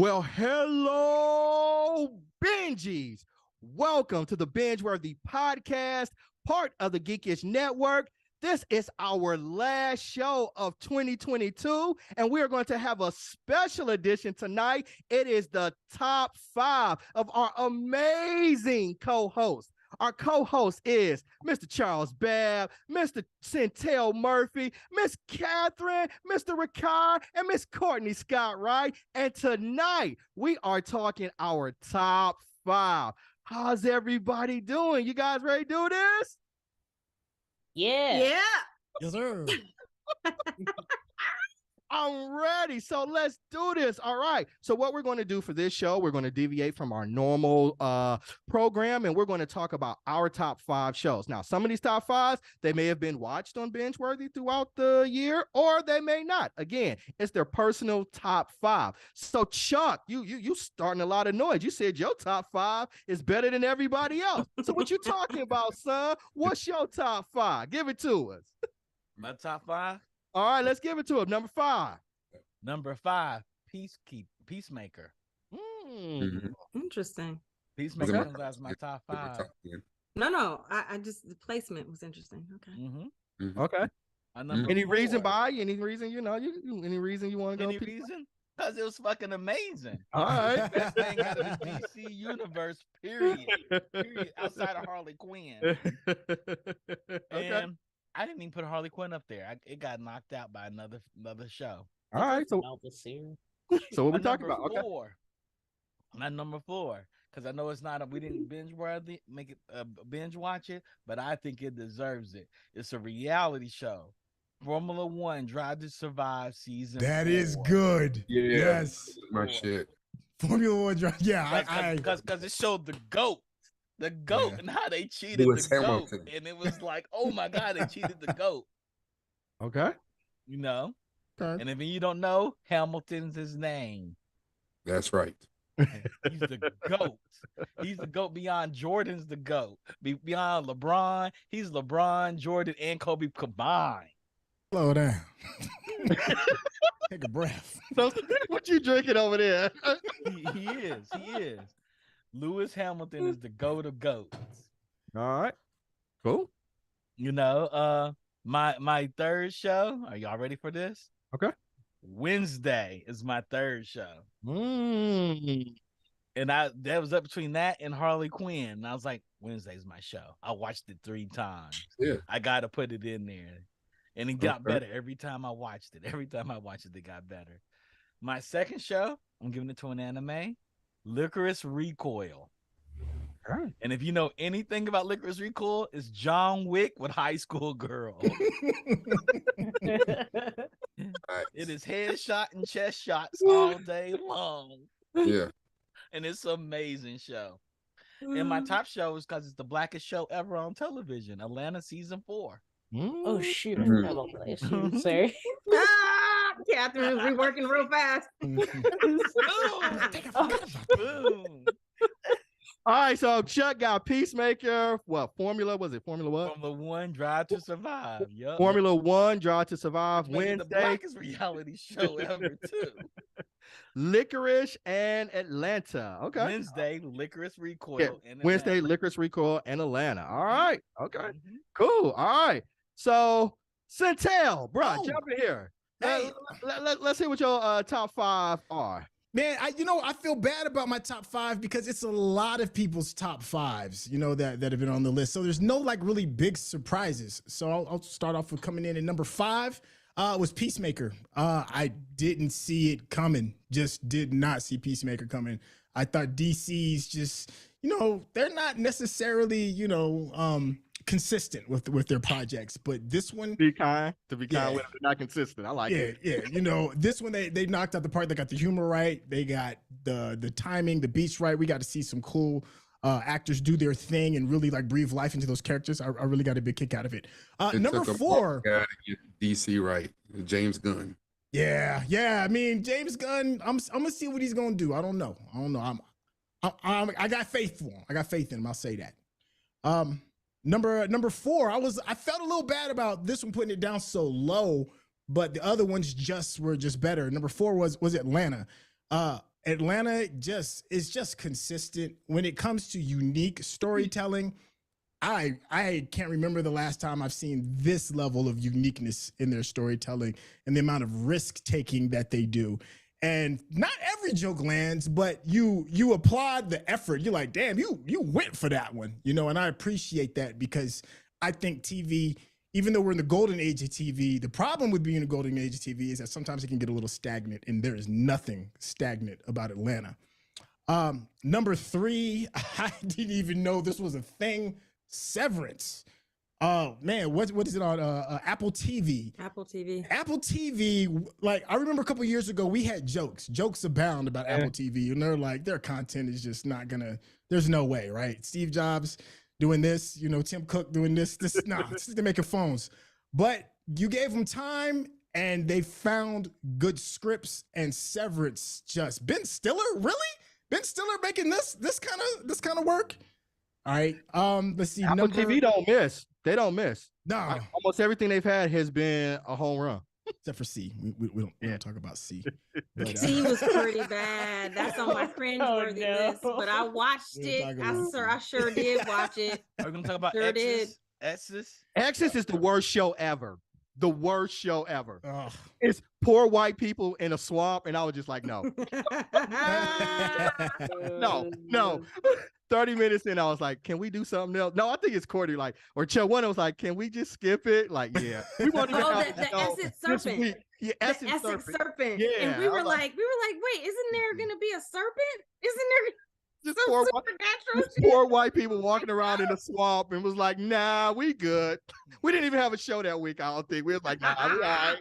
Well, hello, Benjies. Welcome to the BingeWorthy podcast, part of the Geekish Network. This is our last show of 2022, and we are going to have a special edition tonight. It is the top 5 of our amazing co-hosts. Our co-host is Mr. Charles Babb, Mr. Centel Murphy, Miss Catherine, Mr. Ricard, and Miss Courtney Scott Wright. And tonight, we are talking our top 5. How's everybody doing? You guys ready to do this? Yeah. Yes, sir. I'm ready. So let's do this. All right. So what we're going to do for this show, we're going to deviate from our normal program, and we're going to talk about our top 5 shows. Now, some of these top 5s, they may have been watched on BingeWorthy throughout the year, or they may not. Again, it's their personal top 5. So Chuck, you starting a lot of noise. You said your top 5 is better than everybody else. So what you talking about, son? What's your top 5? Give it to us. My top 5? All right, let's give it to him. Number 5. Number 5, Peacemaker. Interesting. Peacemaker comes out as my top 5. No. I just, the placement was interesting. Okay. Okay. Any reason 4, any reason, any reason you want to go? Any reason? Because it was fucking amazing. All right. Best thing out of the DC universe, period. Outside of Harley Quinn. Okay. And I didn't even put Harley Quinn up there. It got knocked out by another show. All right. So what we talking about? Okay. 4. My number 4. Because I know it's not we didn't binge watch it, but I think it deserves it. It's a reality show. Formula One Drive to Survive season. That 4. is good. Yeah, Yes. my shit. Formula One Drive. Yeah, Because it showed the GOAT. The GOAT and how they cheated Lewis the Hamilton. GOAT. And it was like, oh my God, they cheated the GOAT. Okay. You know? Okay. And if you don't know, Hamilton's his name. That's right. He's the GOAT. He's the GOAT beyond Jordan's the GOAT. Beyond LeBron, he's LeBron, Jordan, and Kobe combined. Slow down. Take a breath. So what you drinking over there? He is. Lewis Hamilton is the GOAT of GOATs. All right. Cool. You know, my third show. Are y'all ready for this? Okay. Wednesday is my third show. Mm. And that was up between that and Harley Quinn. And I was like, Wednesday's my show. I watched it 3 times. Yeah. I gotta put it in there. And it got better every time I watched it. Every time I watched it, it got better. My second show, I'm giving it to an anime, Licorice Recoil. Right. And if you know anything about Licorice Recoil, it's John Wick with high school girls. It is headshot and chest shots all day long. Yeah. And it's an amazing show. And my top show is because it's the blackest show ever on television, Atlanta season 4. Oh shoot! I Mhm. forgot about that issue. Sorry. Catherine was reworking real fast. Boom. All right. So Chuck got Peacemaker. What Formula was it? Formula what? Formula One Drive to Survive. Yep. Formula One Drive to Survive. Making the Wednesday. blackest reality show ever too. Licorice and Atlanta. Okay. Wednesday, Licorice Recoil. Yeah, and Wednesday, Atlanta. Licorice Recoil and Atlanta. All right. Okay. Mhm. Cool. All right. So, Centel, bro, Oh. jump in here. Hey. Let's see what your top 5 are. Man, I feel bad about my top 5 because it's a lot of people's top 5s, that have been on the list. So there's no like really big surprises. So I'll start off with coming in at number 5 was Peacemaker. I didn't see it coming. Just did not see Peacemaker coming. I thought DC's just, they're not necessarily, consistent with their projects, but this one, To be kind Yeah. with them, they're not consistent. I like it. this one they knocked out the park. They got the humor right. They got the timing, the beats right. We got to see some cool actors do their thing and really like breathe life into those characters. I really got a big kick out of it. Number 4, Got to get DC right. James Gunn. yeah. I mean, James Gunn. I'm gonna see what he's gonna do. I don't know. I got faith for him. I got faith in him. I'll say that. Number 4, I felt a little bad about this one putting it down so low, but the other ones were just better. Number 4 was Atlanta. Atlanta is just consistent when it comes to unique storytelling. I can't remember the last time I've seen this level of uniqueness in their storytelling and the amount of risk taking that they do. And not every joke lands, but you applaud the effort. You're like, damn, you went for that one, you know. And I appreciate that because I think TV, even though we're in the golden age of TV, the problem with being in the golden age of TV is that sometimes it can get a little stagnant, and there is nothing stagnant about Atlanta. Number 3, I didn't even know this was a thing. Severance. Oh man, what is it on Apple TV? Apple TV. Apple TV. Like I remember a couple years ago, we had jokes abound about Apple TV, and they're like their content is just not gonna. There's no way, right? Steve Jobs doing this, you know, Tim Cook doing this. They're making phones, but you gave them time, and they found good scripts. And Severance, just Ben Stiller, really? Ben Stiller making this kind of work? All right. Let's see. Apple TV don't miss. They don't miss. No. Almost everything they've had has been a home run. Except for C. We don't talk about C. But, C was pretty bad. That's on my cringeworthy list. But I watched it. I sure did watch it. Are we gonna talk about Sure Exes? Exes? Exes is the worst show ever. The worst show ever. Ugh. It's poor white people in a swamp, and I was just like, no. No. 30 minutes in, I was like, can we do something else? No, I think it's Courtney, like, or Chilwell was like, can we just skip it? Like, yeah. We want to the Essex Serpent. Yeah, The Essex Serpent. Yeah. And we were like, wait, isn't there gonna be a serpent? Isn't there just some poor, supernatural shit? poor white people walking around in the swamp and was like, nah, we good. We didn't even have a show that week, I don't think. We was like, nah, we all right.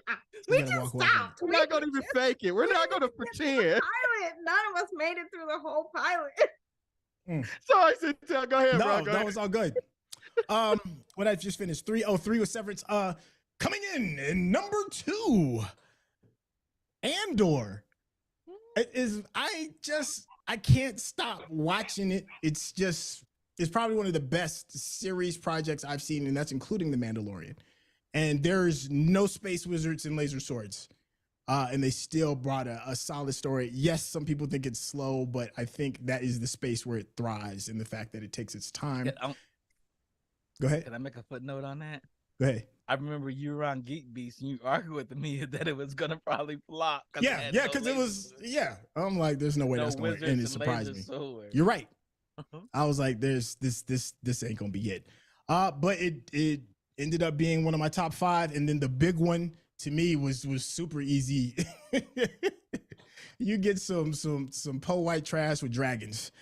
We You gotta just walk away. stopped. We're not going to even fake it. We're not going to pretend. Pilot. None of us made it through the whole pilot. Sorry, Centel. Go ahead, bro. Go ahead. It's all good. What I just finished 303 with Severance. Coming in number 2, Andor. It is. I can't stop watching it. It's probably one of the best series projects I've seen, and that's including The Mandalorian. And there's no space wizards and laser swords. And they still brought a solid story. Yes, some people think it's slow, but I think that is the space where it thrives in the fact that it takes its time. Go ahead. Can I make a footnote on that? Go ahead. I remember you were on Geek Beast and you argued with me that it was gonna probably flop. Yeah, because it was. Yeah, I'm like, there's no way that's going to end. It surprised me. You're right. I was like, this ain't gonna be it. But it ended up being one of my top 5, and then the big one to me was super easy. You get some Poe White trash with dragons.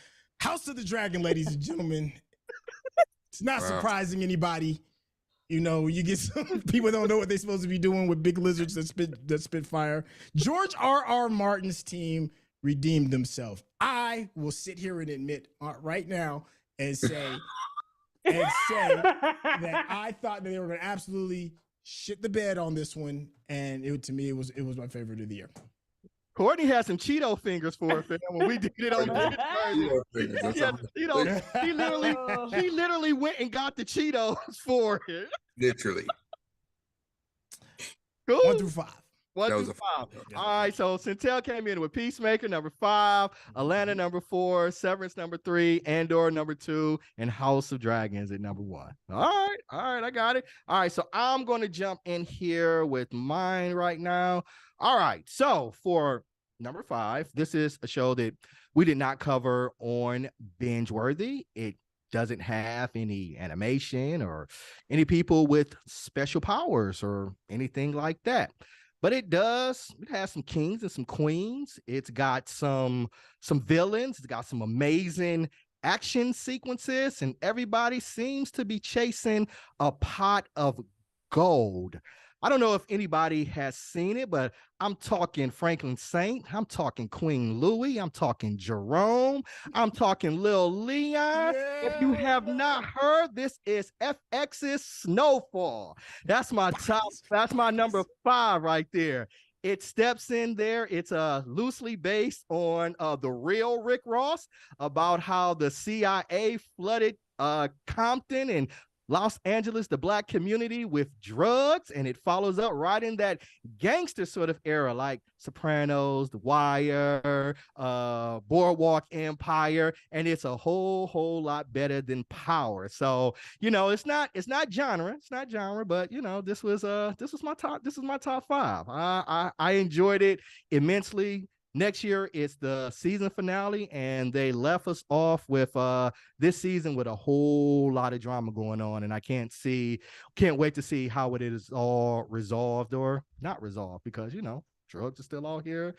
House of the Dragon, ladies and gentlemen. It's not surprising anybody. You know, you get some people don't know what they're supposed to be doing with big lizards that spit fire. George R.R. Martin's team redeemed themselves. I will sit here and admit right now and say that I thought that they were going to absolutely shit the bed on this one, and to me it was my favorite of the year. Courtney had some Cheeto fingers for it, fam, when we did it on he literally went and got the Cheetos for it. Literally. Cool. 1 through 5. 1 through 5. All right, so Centel came in with Peacemaker number 5, Atlanta number 4, Severance number 3, Andor number 2, and House of Dragons at number 1. All right, I got it. All right, so I'm going to jump in here with mine right now. All right, so for number 5, this is a show that we did not cover on BingeWorthy. It doesn't have any animation or any people with special powers or anything like that. But it has some kings and some queens. It's got some villains. It's got some amazing action sequences, and everybody seems to be chasing a pot of gold. I don't know if anybody has seen it, but I'm talking Franklin Saint. I'm talking Queen Louie. I'm talking Jerome. I'm talking Lil Leon. Yeah. If you have not heard, this is FX's Snowfall. That's my that's my number 5 right there. It steps in there. It's loosely based on the real Rick Ross, about how the CIA flooded Compton and Los Angeles, the black community with drugs, and it follows up right in that gangster sort of era, like Sopranos, The Wire, Boardwalk Empire, and it's a whole lot better than Power. So it's not genre, but this was my top five. I enjoyed it immensely. Next year it's the season finale, and they left us off with this season with a whole lot of drama going on, and I can't wait to see how it is all resolved or not resolved, because drugs are still out here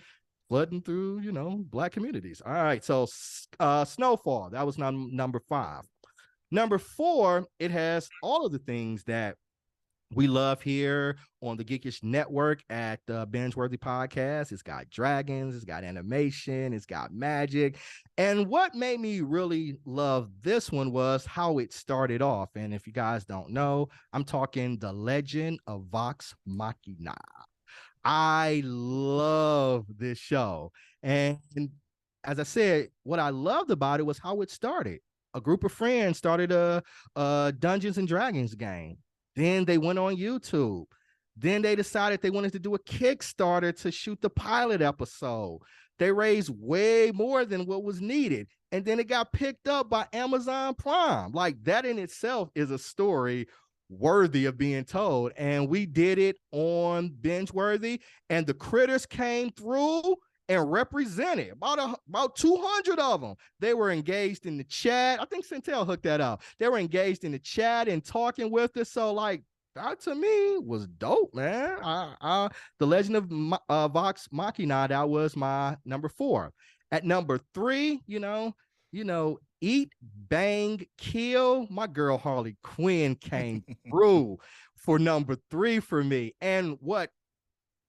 flooding through black communities. All right, so Snowfall, that was number 5. Number 4, it has all of the things that we love here on the Geekish Network at the BingeWorthy podcast. It's got dragons, it's got animation, it's got magic. And what made me really love this one was how it started off. And if you guys don't know, I'm talking The Legend of Vox Machina. I love this show. And as I said, what I loved about it was how it started. A group of friends started a Dungeons and Dragons game. Then they went on YouTube. Then they decided they wanted to do a Kickstarter to shoot the pilot episode. They raised way more than what was needed. And then it got picked up by Amazon Prime. Like, that in itself is a story worthy of being told. And we did it on BingeWorthy, and the critters came through and represented about 200 of them. They were engaged in the chat. I think Centel hooked that up. They were engaged in the chat and talking with us. So that to me was dope, man. The Legend of Vox Machina, that was my number 4. At number 3, Eat, Bang, Kill. My girl Harley Quinn came through for number 3 for me. And what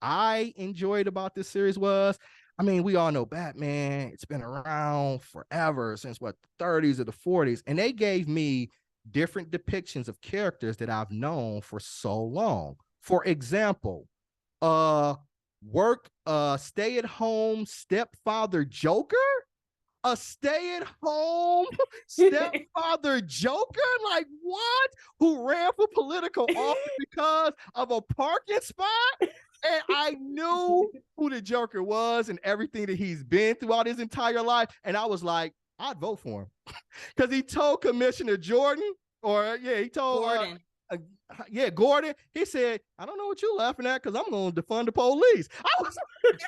I enjoyed about this series was, we all know Batman. It's been around forever, since the 30s or the 40s. And they gave me different depictions of characters that I've known for so long. For example, stay-at-home stepfather Joker? A stay-at-home stepfather Joker? Like, what? Who ran for political office because of a parking spot? And I knew who the Joker was and everything that he's been throughout his entire life. And I was like, I'd vote for him. Because he told Commissioner Jordan, he told Gordon, he said, I don't know what you're laughing at, because I'm going to defund the police. I was like,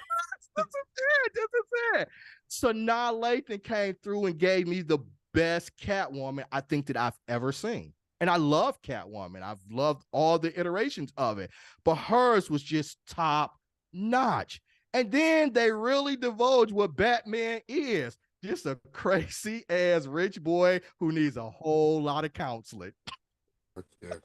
this is it. Sanaa Lathan came through and gave me the best Catwoman I think that I've ever seen. And I love Catwoman. I've loved all the iterations of it. But hers was just top notch. And then they really divulge what Batman is. Just a crazy ass rich boy who needs a whole lot of counseling. Yes.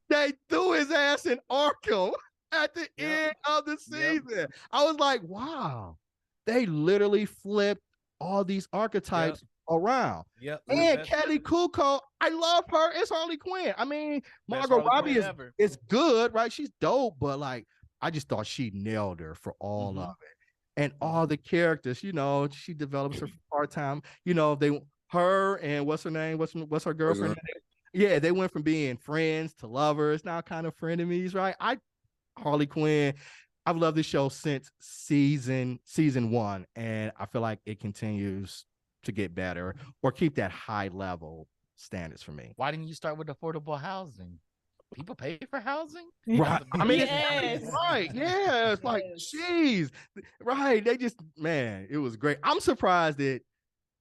They threw his ass in Arkham at the end of the season. Yep. I was like, wow. They literally flipped all these archetypes around. Yep. And Kelly Kuko, I love her. It's Harley Quinn. Margot Robbie is good, right? She's dope, but I just thought she nailed her for all of it. And all the characters, she develops her part-time. Her and what's her name? What's her girlfriend? Yeah, they went from being friends to lovers, now kind of frenemies, right? Harley Quinn, I've loved this show since season 1, and I feel like it continues to get better or keep that high level standards for me. Why didn't you start with affordable housing? People pay for housing, right? Yes. Right? Yeah, it's like, geez, right? They just, man, it was great. I'm surprised that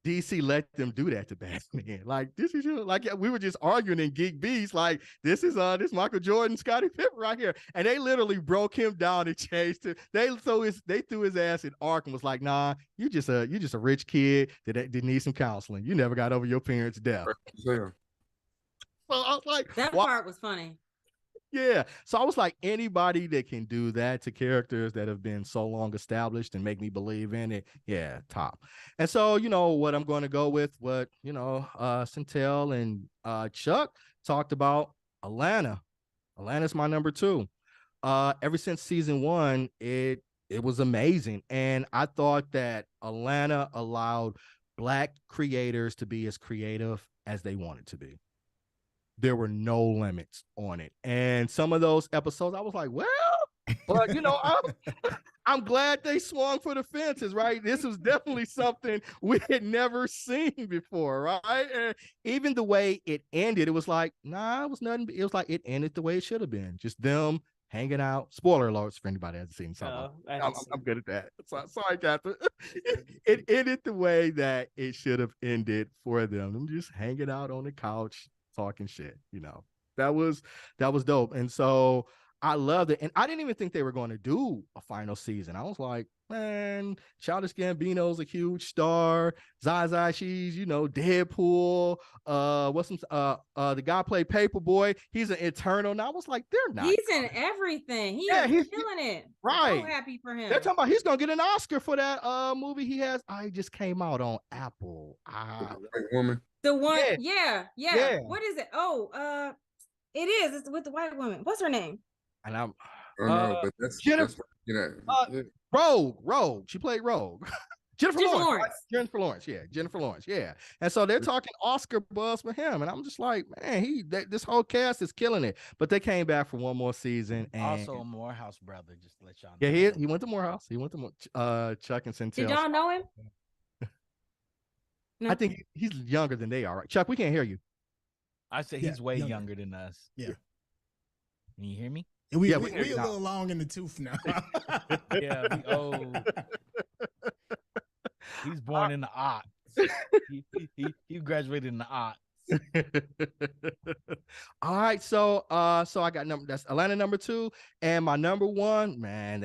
DC let them do that to Batman. Like, this is we were just arguing in Geek Beast. Like, this is this Michael Jordan, Scottie Pippen right here, and they literally broke him down and changed it. They threw his ass in Arkham. Was like, nah, you just a rich kid that need some counseling. You never got over your parents' death. Yeah. So I was like, that part was funny. Yeah. So I was like, anybody that can do that to characters that have been so long established and make me believe in it, yeah, top. And so, what I'm going to go with, what, Centel and Chuck talked about, Atlanta. Atlanta's my number 2. Ever since season 1, it was amazing. And I thought that Atlanta allowed Black creators to be as creative as they wanted to be. there were no limits on it. And some of those episodes, I was like, well, but I'm glad they swung for the fences, right? This was definitely something we had never seen before, right? And even the way it ended, it was like, nah, it was nothing. It was like it ended the way it should have been, just them hanging out. Spoiler alerts for anybody who hasn't seen something. I'm good at that. Sorry, Catherine. It ended the way that it should have ended for them. Them just hanging out on the couch, talking shit. That was dope. And so I loved it. And I didn't even think they were going to do a final season. I was like, man, Childish Gambino's a huge star. Zaza, she's, Deadpool. What's some the guy played Paperboy. He's an Eternal. And I was like, they're not. He's in everything. He's killing it. Right. I'm so happy for him. They're talking about he's gonna get an Oscar for that movie he has. He just came out on Apple. White woman. The one, yeah. What is it? Oh, it is. It's with the white woman. What's her name? And I'm but that's Jennifer. Rogue. She played Rogue. Jennifer Lawrence. Jennifer Lawrence. Yeah. And so they're talking Oscar buzz for him, and I'm just like, man, this whole cast is killing it. But they came back for one more season, and also a Morehouse brother. Just to let y'all know. Yeah, he went to Morehouse. He went to Chuck and Centel. Did y'all know him? No. I think he's younger than they are. Right? Chuck, we can't hear you. I say he's way younger than us. Yeah. Can you hear me? We a little long in the tooth now. Yeah, we old. He's born in the aughts. He graduated in the aughts. All right, so I got that's Atlanta number 2, and my number 1, man.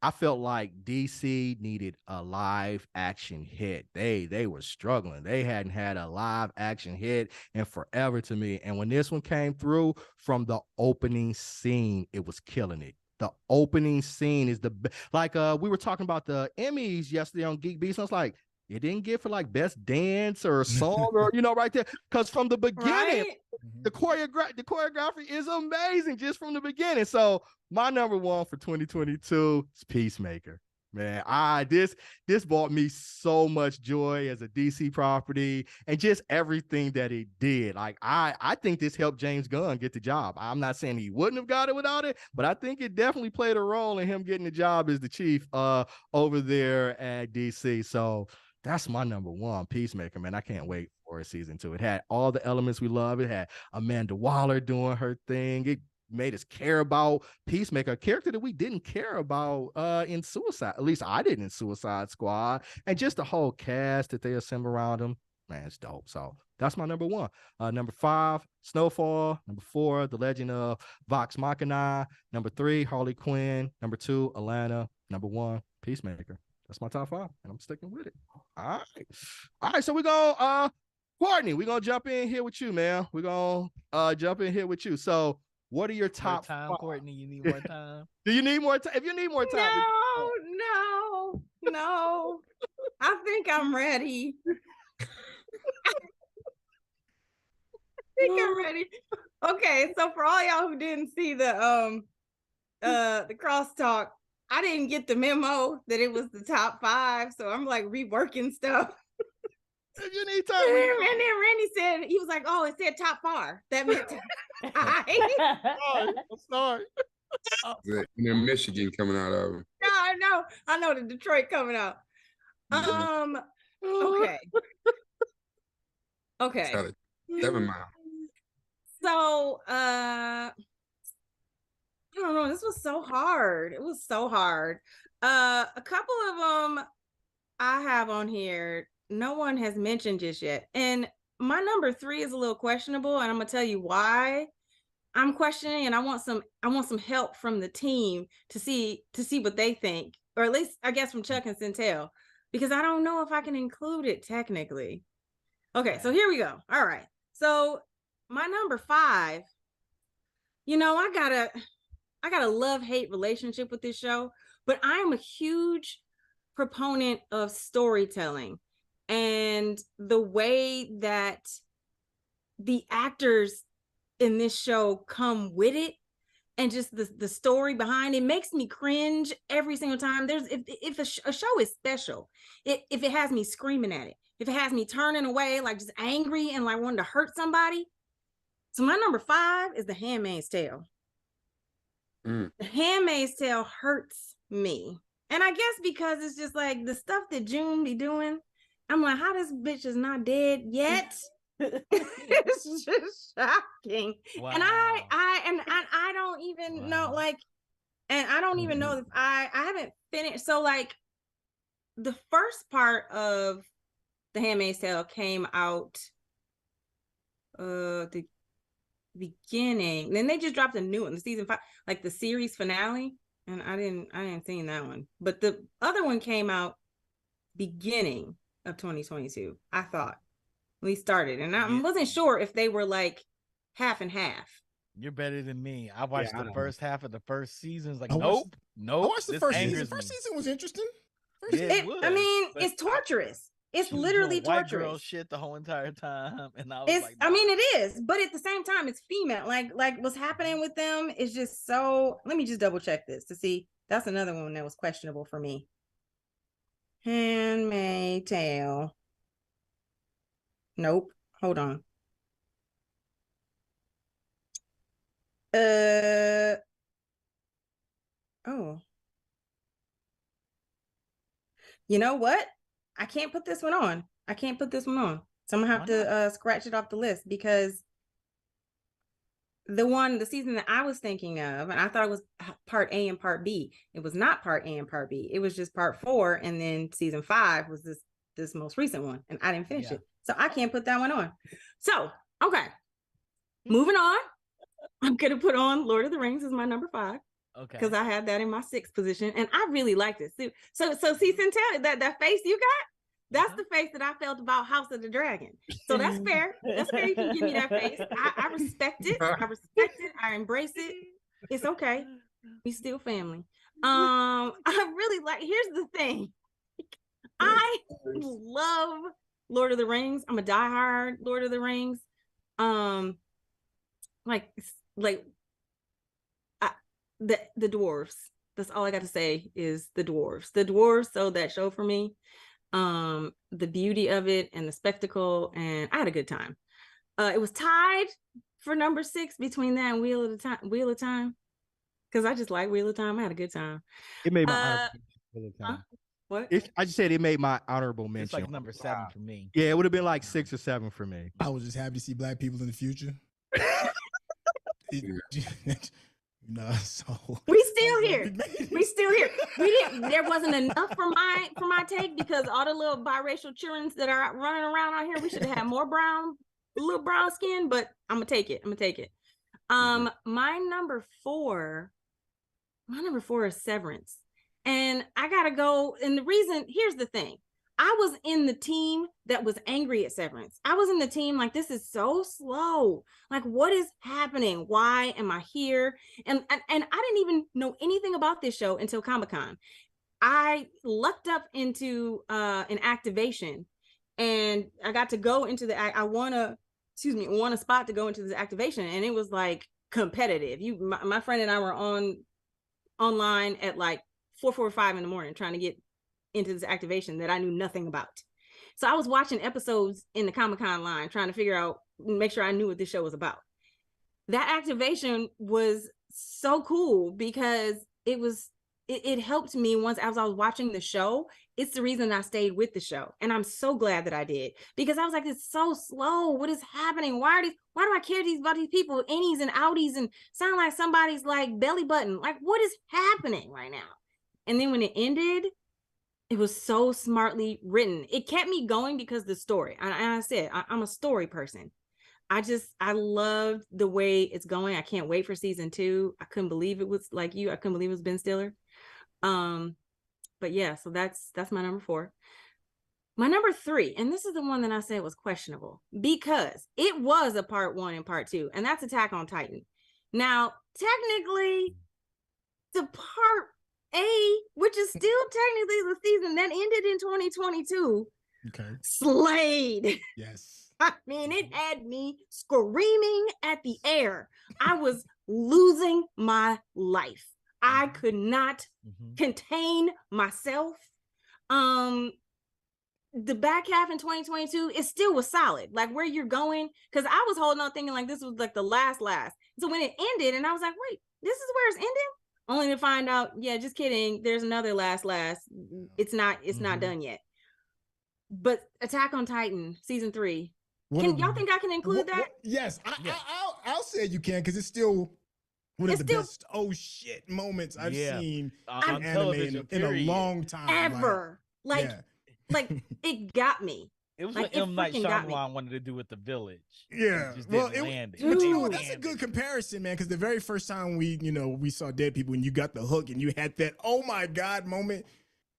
I felt like DC needed a live action hit. They were struggling. They hadn't had a live action hit in forever to me. And when this one came through from the opening scene, it was killing it. The opening scene is we were talking about the Emmys yesterday on Geek Beast. And I was like, it didn't get for like best dance or song or right there. Because from the beginning, the choreography is amazing just from the beginning. So my number 1 for 2022 is Peacemaker. Man, this brought me so much joy as a DC property and just everything that it did. Like I think this helped James Gunn get the job. I'm not saying he wouldn't have got it without it, but I think it definitely played a role in him getting the job as the chief over there at DC. So that's my number 1, Peacemaker, man. I can't wait for season 2. It had all the elements we love. It had Amanda Waller doing her thing. It made us care about Peacemaker, a character that we didn't care about in Suicide. At least I didn't in Suicide Squad. And just the whole cast that they assemble around him, man, it's dope. So that's my number 1. Number 5, Snowfall. Number 4, The Legend of Vox Machina. Number 3, Harley Quinn. Number 2, Atlanta. Number 1, Peacemaker. That's my top 5, and I'm sticking with it. All right. So we're going Courtney, we're gonna jump in here with you, man. We're gonna jump in here with you. So what are your top time, 5? Courtney? You need more time? Do you need more time? If you need more time, no. I think I'm ready. I'm ready. Okay, so for all y'all who didn't see the crosstalk, I didn't get the memo that it was the top 5, so I'm like reworking stuff. If you need time, and then Randy said, he was like, "Oh, it said top 5." That meant I'm sorry. Michigan coming out of them. No, I know the Detroit coming out. Okay. 7 miles. So I don't know. This was so hard. It was so hard. A couple of them I have on here. No one has mentioned just yet. And my number 3 is a little questionable, and I'm gonna tell you why I'm questioning, and I want some help from the team to see what they think, or at least I guess from Chuck and Centel, because I don't know if I can include it technically. Okay, so here we go. All right. So my number 5, I got a love-hate relationship with this show, but I'm a huge proponent of storytelling and the way that the actors in this show come with it, and just the story behind it makes me cringe every single time. If a show is special, if it has me screaming at it, if it has me turning away, like just angry and like wanting to hurt somebody, So my number 5 is The Handmaid's Tale. Mm. The Handmaid's Tale hurts me. And I guess because it's just like the stuff that June be doing, I'm like, how this bitch is not dead yet? It's just shocking. Wow. And I don't even know, like, and I don't even know if I haven't finished. So like the first part of The Handmaid's Tale came out the beginning. Then they just dropped a new one, the season 5, like the series finale. And I didn't seen that one. But the other one came out beginning of 2022, I thought. We started. And I wasn't sure if they were like half and half. You're better than me. I watched the first half of the first season. Like, I watched- nope. I watched the first season. angers First me. season was interesting. I mean, it's torturous. It's She was literally doing white girl torturous. shit the whole entire time, and I was It's, like, I mean, it is, but at the same time, it's female. Like what's happening with them is just so. Let me just double check this to see. That's another one that was questionable for me. Handmaid's Tale. Nope. Hold on. Oh. You know what? I can't put this one on. I can't put this one on. So I'm gonna have to scratch it off the list because the season that I was thinking of, and I thought it was part A and part B. It was not part A and part B. It was just part 4, and then season 5 was this most recent one, and I didn't finish it. So I can't put that one on. So, okay. Moving on. I'm gonna put on Lord of the Rings as my number 5. okay, Because I had that in my 6th position, and I really liked it. So see, Centel, that face you got, that's the face that I felt about House of the Dragon. So that's fair. That's fair. You can give me that face. I respect it. I respect it. I embrace it. It's okay. We still family. I really like. Here's the thing. I love Lord of the Rings. I'm a diehard Lord of the Rings. The dwarves. That's all I got to say is the dwarves. The dwarves sold that show for me. The beauty of it and the spectacle, and I had a good time. It was tied for number 6 between that and Wheel of Time. Because I just like Wheel of Time. I had a good time. It made my Wheel of Time. What? I just said it made my honorable mention. It's like number 7 for me. Yeah, it would have been like 6 or 7 for me. I was just happy to see black people in the future. So we still here. We still here. There wasn't enough for my take because all the little biracial children that are running around out here, we should have had more little brown skin, but I'm gonna take it. My number 4 is Severance. And I gotta go. And the reason, here's the thing. I was in the team that was angry at Severance. I was in the team like, this is so slow. Like, what is happening? Why am I here? And I didn't even know anything about this show until Comic-Con. I lucked up into an activation, and I got to go into I won a spot to go into this activation, and it was like competitive. My friend and I were online at like 4:45 in the morning trying to get into this activation that I knew nothing about. So I was watching episodes in the Comic-Con line trying to make sure I knew what this show was about. That activation was so cool because it helped me once as I was watching the show. It's the reason I stayed with the show. And I'm so glad that I did, because I was like, it's so slow. What is happening? Why do I care about these people, innies and outies, and sound like somebody's like belly button? Like, what is happening right now? And then when it ended, it was so smartly written. It kept me going because the story. And I said, I'm a story person. I loved the way it's going. I can't wait for season 2. I couldn't believe it was like you. I couldn't believe it was Ben Stiller. But yeah, so that's my number 4. My number 3, and this is the one that I said was questionable because it was a part 1 and part 2, and that's Attack on Titan. Now, technically, the part A, which is still technically the season that ended in 2022, slayed. Yes. I mean, it had me screaming at the air. I was losing my life. I could not contain myself. the back half in 2022, it still was solid. Like where you're going, because I was holding on thinking like this was like the last. So when it ended, and I was like, wait, this is where it's ending? Only to find out, yeah, just kidding. There's another last. It's not done yet. But Attack on Titan season 3. Y'all think I can include that? Yes, I'll say you can because it's still one of the best shit moments I've seen on anime in a long time. Ever. Like it got me. It was like, what M. Night Shyamalan wanted to do with The Village. Yeah. Well, but you know what? That's a good comparison, man, because the very first time we saw Dead People and you got the hook and you had that, oh my God moment,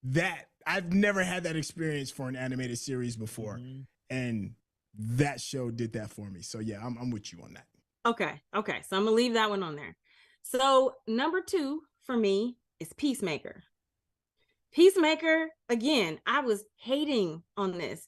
that I've never had that experience for an animated series before. Mm-hmm. And that show did that for me. So yeah, I'm with you on that. Okay. So I'm gonna leave that one on there. So number 2 for me is Peacemaker. Peacemaker, again, I was hating on this.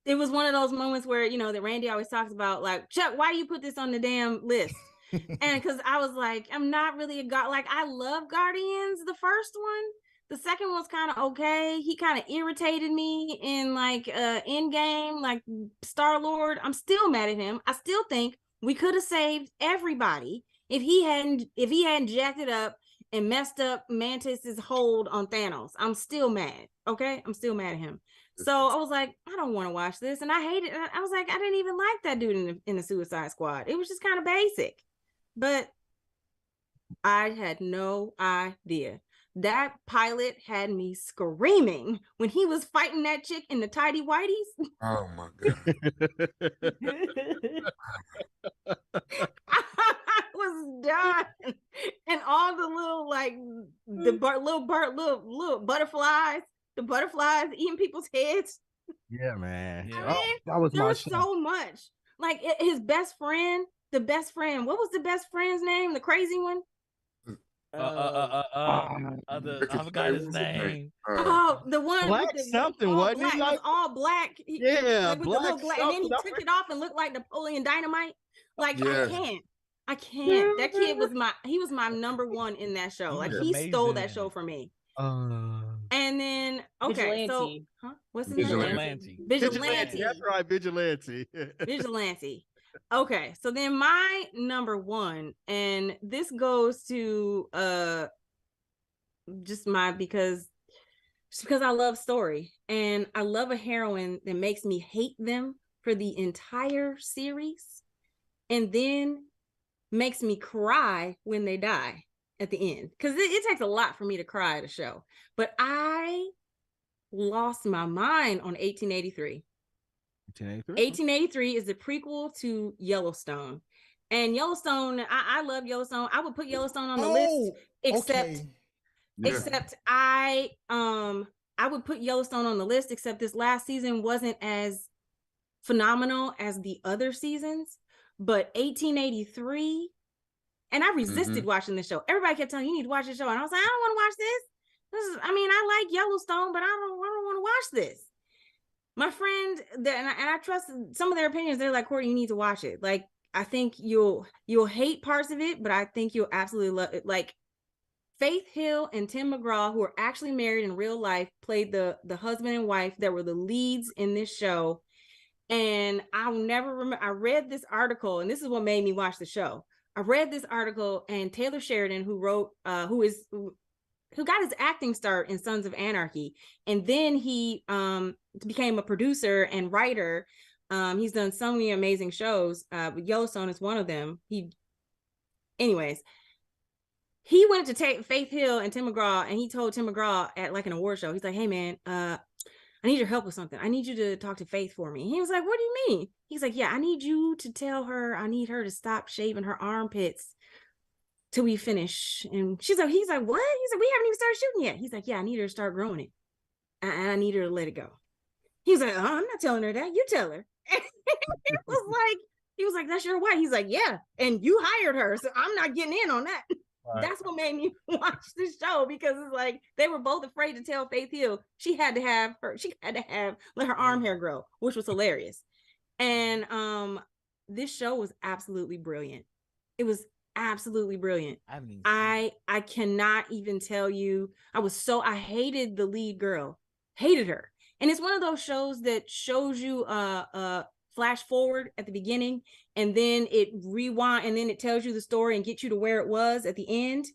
It was one of those moments where, that Randy always talks about, like, Chuck, why do you put this on the damn list? And because I was like, I'm not really a god. Like, I love Guardians, the first one. The second one's kind of okay. He kind of irritated me in like Endgame, like Star-Lord. I'm still mad at him. I still think we could have saved everybody if he hadn't jacked it up and messed up Mantis's hold on Thanos. I'm still mad. Okay, I'm still mad at him. So I was like, I don't want to watch this, and I hate it. I was like, I didn't even like that dude in the Suicide Squad. It was just kind of basic, but I had no idea. That pilot had me screaming when he was fighting that chick in the tidy whities. Oh my God. I was done. And all the little, like, little butterflies, the butterflies eating people's heads. Yeah, man. Yeah. I mean, that was there was so much. Like his best friend, what was the best friend's name? The crazy one? I forgot his name. The one Black with the something, wasn't black. he? Like, it was all black. Yeah, like with black the little black, and then he took it off and looked like Napoleon Dynamite. Like, yeah. I can't. That kid was my number one in that show. Like, he stole that show from me. And then Vigilante. What's his name? Vigilante. That's right, Vigilante. Vigilante. Okay, so then my number 1, and this goes to just because I love story, and I love a heroine that makes me hate them for the entire series, and then makes me cry when they die at the end, because it takes a lot for me to cry at a show. But I lost my mind on 1883. 1883 is the prequel to Yellowstone. And Yellowstone, I love Yellowstone. I would put Yellowstone on the list, except I would put Yellowstone on the list, except this last season wasn't as phenomenal as the other seasons. But 1883, and I resisted watching this show. Everybody kept telling me, you need to watch this show. And I was like, I don't want to watch this. I like Yellowstone, but I don't want to watch this. My friend, and I trust some of their opinions. They're like, Courtney, you need to watch it. Like, I think you'll hate parts of it, but I think you'll absolutely love it. Like, Faith Hill and Tim McGraw, who are actually married in real life, played the husband and wife that were the leads in this show. And I'll never remember. I read this article, and this is what made me watch the show. I read this article, and Taylor Sheridan, who wrote, who got his acting start in Sons of Anarchy, and then he became a producer and writer. He's done so many amazing shows. Yellowstone is one of them. He went to take Faith Hill and Tim McGraw, and he told Tim McGraw at like an award show, he's like, hey man, I need your help with something. I need you to talk to Faith for me. And he was like, what do you mean? He's like, yeah, I need you to tell her, I need her to stop shaving her armpits till we finish. And he's like, what? He's like, we haven't even started shooting yet. He's like, yeah, I need her to start growing it. And I need her to let it go. He's like, I'm not telling her that. You tell her. He was like, that's your wife. He's like, yeah. And you hired her. So I'm not getting in on that. Right. That's what made me watch this show, because it's like they were both afraid to tell Faith Hill she had to let her arm hair grow, which was hilarious. And this show was absolutely brilliant. It was absolutely brilliant. I cannot even tell you. I hated the lead girl, hated her. And it's one of those shows that shows you flash forward at the beginning, and then it rewind, and then it tells you the story and gets you to where it was at the end.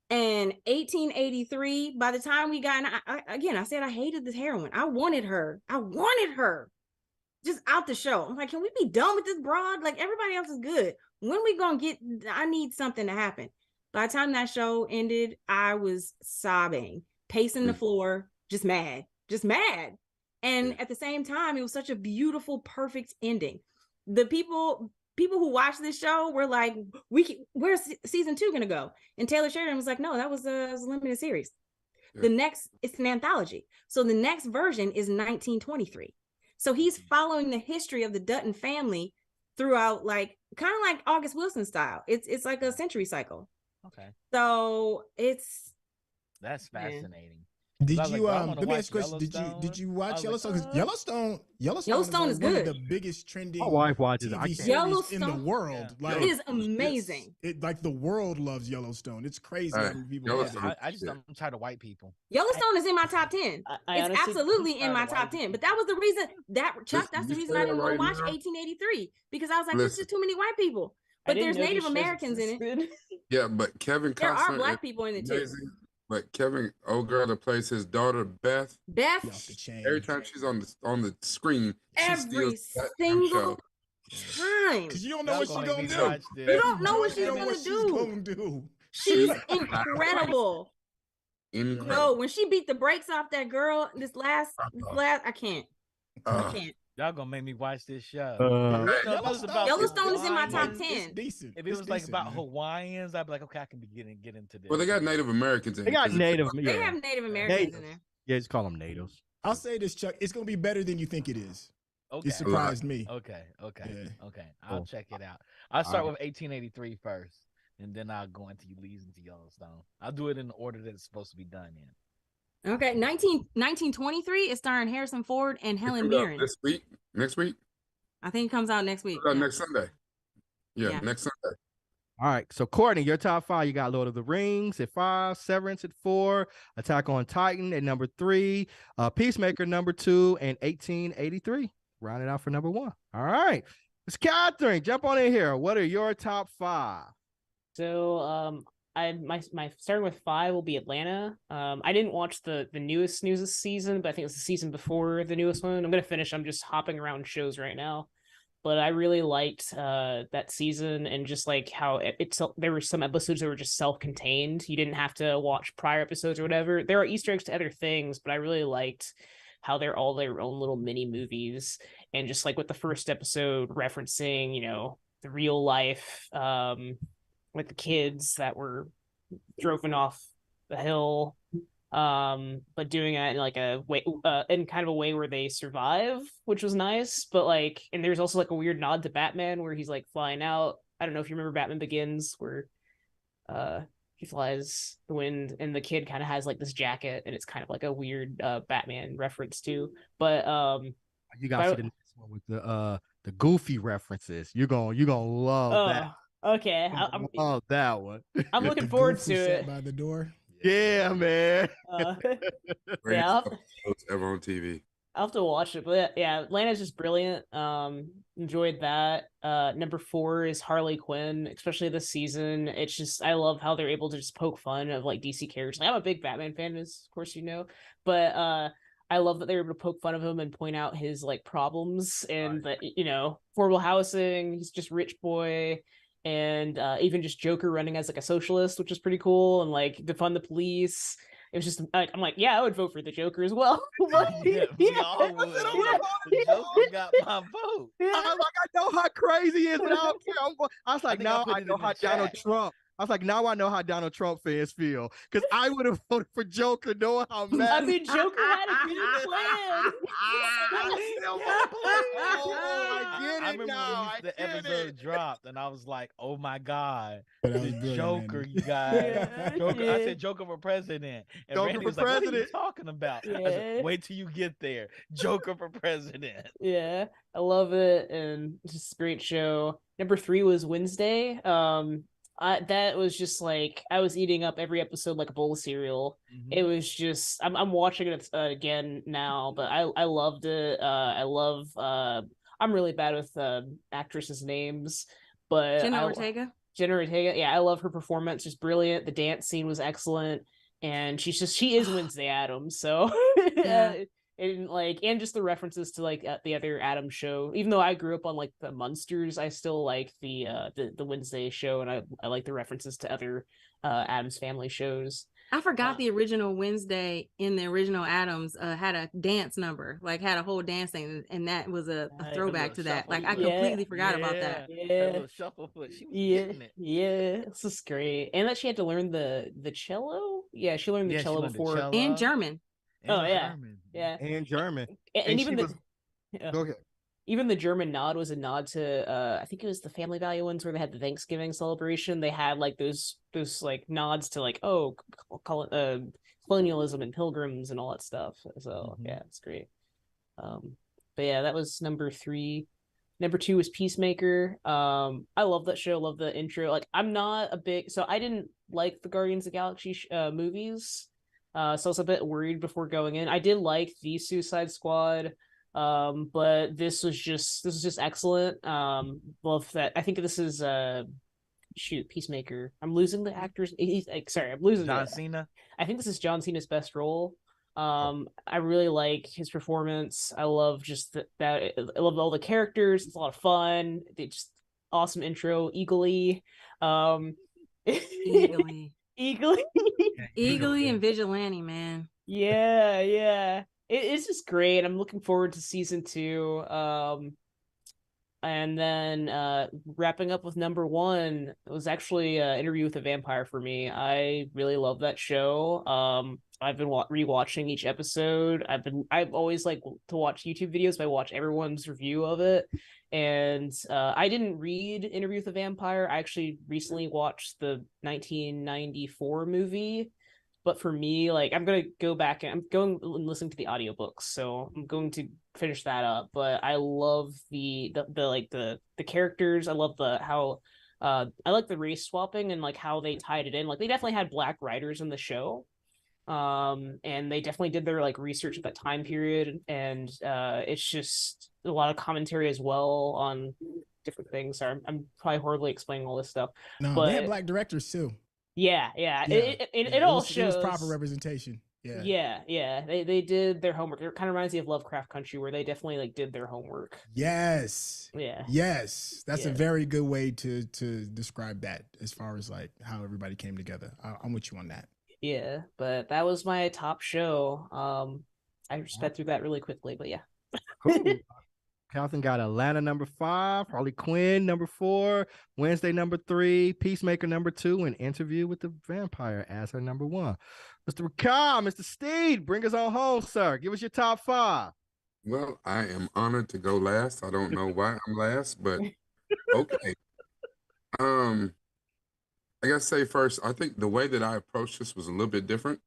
And 1883, by the time we got, I said I hated this heroine. I wanted her just out the show. I'm like, can we be done with this broad? Like, everybody else is good. When we gonna get, I need something to happen. By the time that show ended, I was sobbing, pacing the floor, just mad. And at the same time, it was such a beautiful, perfect ending. The people who watch this show were like, where's season 2 gonna go? And Taylor Sheridan was like, no, that was a limited series. The next, it's an anthology. So the next version is 1923. So he's following the history of the Dutton family throughout, like, kind of like August Wilson style. It's like a century cycle. Okay. So that's fascinating. Did you let me ask you a question? Did you watch Yellowstone? Because Yellowstone is good. One of the biggest trending My wife watches TV it. series in the world. Yeah. Like, it is amazing. Like the world loves Yellowstone. It's crazy how many people love it. I'm tired of white people. Yellowstone is in my top 10. It's absolutely in my top 10. But that was the reason that's the reason I didn't want to watch 1883, because I was like, there's just too many white people. But there's Native Americans in it. Yeah, but Kevin there Costner are black people in it too. But Kevin, old girl that plays his daughter Beth, every time she's on the screen, every single time, because you don't know what she's gonna do. You don't know what she's gonna do. She's incredible. No, when she beat the brakes off that girl, this last, I can't. Y'all gonna make me watch this show. Yellowstone is in my top 10. It's decent. If it was like about Hawaiians, I'd be like, okay, I can get into this. Well, they got Native Americans in They got Native. They have Native Americans in there. Yeah, just call them natives. I'll say this, Chuck. It's gonna be better than you think it is. Okay. It surprised me. Okay. I'll check it out. I'll start with 1883 first, and then I'll go into Yellowstone. I'll do it in the order that it's supposed to be done in. Okay, 1923 is starring Harrison Ford and Helen Mirren. Next week? I think it comes out next week. Next Sunday. Yeah, next Sunday. All right, so Courtney, your top 5, you got Lord of the Rings at 5, Severance at 4, Attack on Titan at number 3, Peacemaker number 2, and 1883. Round it out for number 1. All right, it's Catherine. Jump on in here. What are your top 5? So, my starting with 5 will be Atlanta. I didn't watch the newest season, but I think it's the season before the newest one. I'm gonna finish. I'm just hopping around shows right now, but I really liked that season, and just like how there were some episodes that were just self-contained. You didn't have to watch prior episodes or whatever. There are Easter eggs to other things, but I really liked how they're all their own little mini movies, and just like with the first episode referencing, the real life, with the kids that were driven off the hill, but doing it in like a way, in kind of a way where they survive, which was nice. But like, and there's also like a weird nod to Batman where he's like flying out. I don't know if you remember Batman Begins, where he flies the wind, and the kid kind of has like this jacket, and it's kind of like a weird Batman reference too. But you got to see the next one with the goofy references. You're gonna love that. Okay, I love that one. I'm looking forward to it. By the door. Yeah, man. Yeah, ever on TV. I'll have to watch it, but yeah, Atlanta's just brilliant. Enjoyed that. Number 4 is Harley Quinn, especially this season. It's just, I love how they're able to just poke fun of like DC characters. Like, I'm a big Batman fan, as of course you know, but I love that they're able to poke fun of him and point out his like problems, and that affordable housing. He's just rich boy. And even just Joker running as like a socialist, which is pretty cool, and like defund the police. It was just like, I'm like, yeah, I would vote for the Joker as well. We all would. The Joker got my vote. I was like, I know how crazy he is, but I don't care. I was like, now I know how Donald Trump. I was like, now I know how Donald Trump fans feel, because I would have voted for Joker knowing how mad. I mean, Joker had a good plan. I remember when the episode dropped, and I was like, "Oh my god, the Joker, you guys!" Joker, I said, "Joker for president," and Joker Randy for was like, president. "What are you talking about?" I said, "Wait till you get there, Joker for president." Yeah, I love it, and it's just a great show. Number 3 was Wednesday. That was just like I was eating up every episode like a bowl of cereal. It was just I'm watching it again now, but I loved it. I love I'm really bad with actresses' names, but Jenna Ortega. Jenna Ortega, yeah, I love her performance. She's brilliant. The dance scene was excellent, and she is Wednesday Addams. So Yeah. and just the references to like the other Addams show. Even though I grew up on like the Munsters, I still like the Wednesday show, and I like the references to other Addams Family shows. I forgot the original Wednesday in the original Addams had a dance number, like had a whole dance thing, and that was a throwback to that. Like I completely forgot about that. Yeah, a little shuffle foot. She was getting it. Yeah, this is great. And that she had to learn the cello. Yeah, she learned the cello before and German. German. Yeah, and German, and even go ahead. Even the German nod was a nod to I think it was the Family Value ones where they had the Thanksgiving celebration. They had like those like nods to like call it colonialism and pilgrims and all that stuff. So yeah, it's great. But yeah, that was number 3. Number 2 was Peacemaker. I love that show. Love the intro. Like I'm not a big I didn't like the Guardians of the Galaxy movies. So I was a bit worried before going in. I did like the Suicide Squad. But this was just excellent. Love that. I think this is Peacemaker. I'm losing the actors. I'm losing John Cena. I think this is John Cena's best role. I really like his performance. I love just that. I love all the characters. It's a lot of fun. They just awesome intro. Eagly, Eagly, Eagly, and Vigilante, man. Yeah. It's just great. I'm looking forward to season 2. And then wrapping up with number 1, it was actually Interview with a Vampire for me. I really love that show. I've been rewatching each episode. I've always liked to watch YouTube videos, but I watch everyone's review of it. And I didn't read Interview with a Vampire. I actually recently watched the 1994 movie. But for me, like I'm gonna go back and I'm going and listening to the audiobooks, so I'm going to finish that up. But I love the characters. I love how I like the race swapping and like how they tied it in. Like they definitely had black writers in the show. And they definitely did their like research at that time period, and it's just a lot of commentary as well on different things. So I'm probably horribly explaining all this stuff. No, but they had black directors too. Yeah. It all shows. It was proper representation. Yeah. They did their homework. It kind of reminds me of Lovecraft Country, where they definitely like did their homework. Yes. Yeah. Yes, that's a very good way to describe that as far as like how everybody came together. I'm with you on that. Yeah, but that was my top show. I sped through that really quickly, but yeah. Cool. Calvin got Atlanta number 5, Harley Quinn number 4, Wednesday number 3, Peacemaker number 2, and Interview with the Vampire as her number 1. Mr. Rakam, Mr. Steed, bring us on home, sir. Give us your top 5. Well, I am honored to go last. I don't know why I'm last, but okay. I gotta say first, I think the way that I approached this was a little bit different.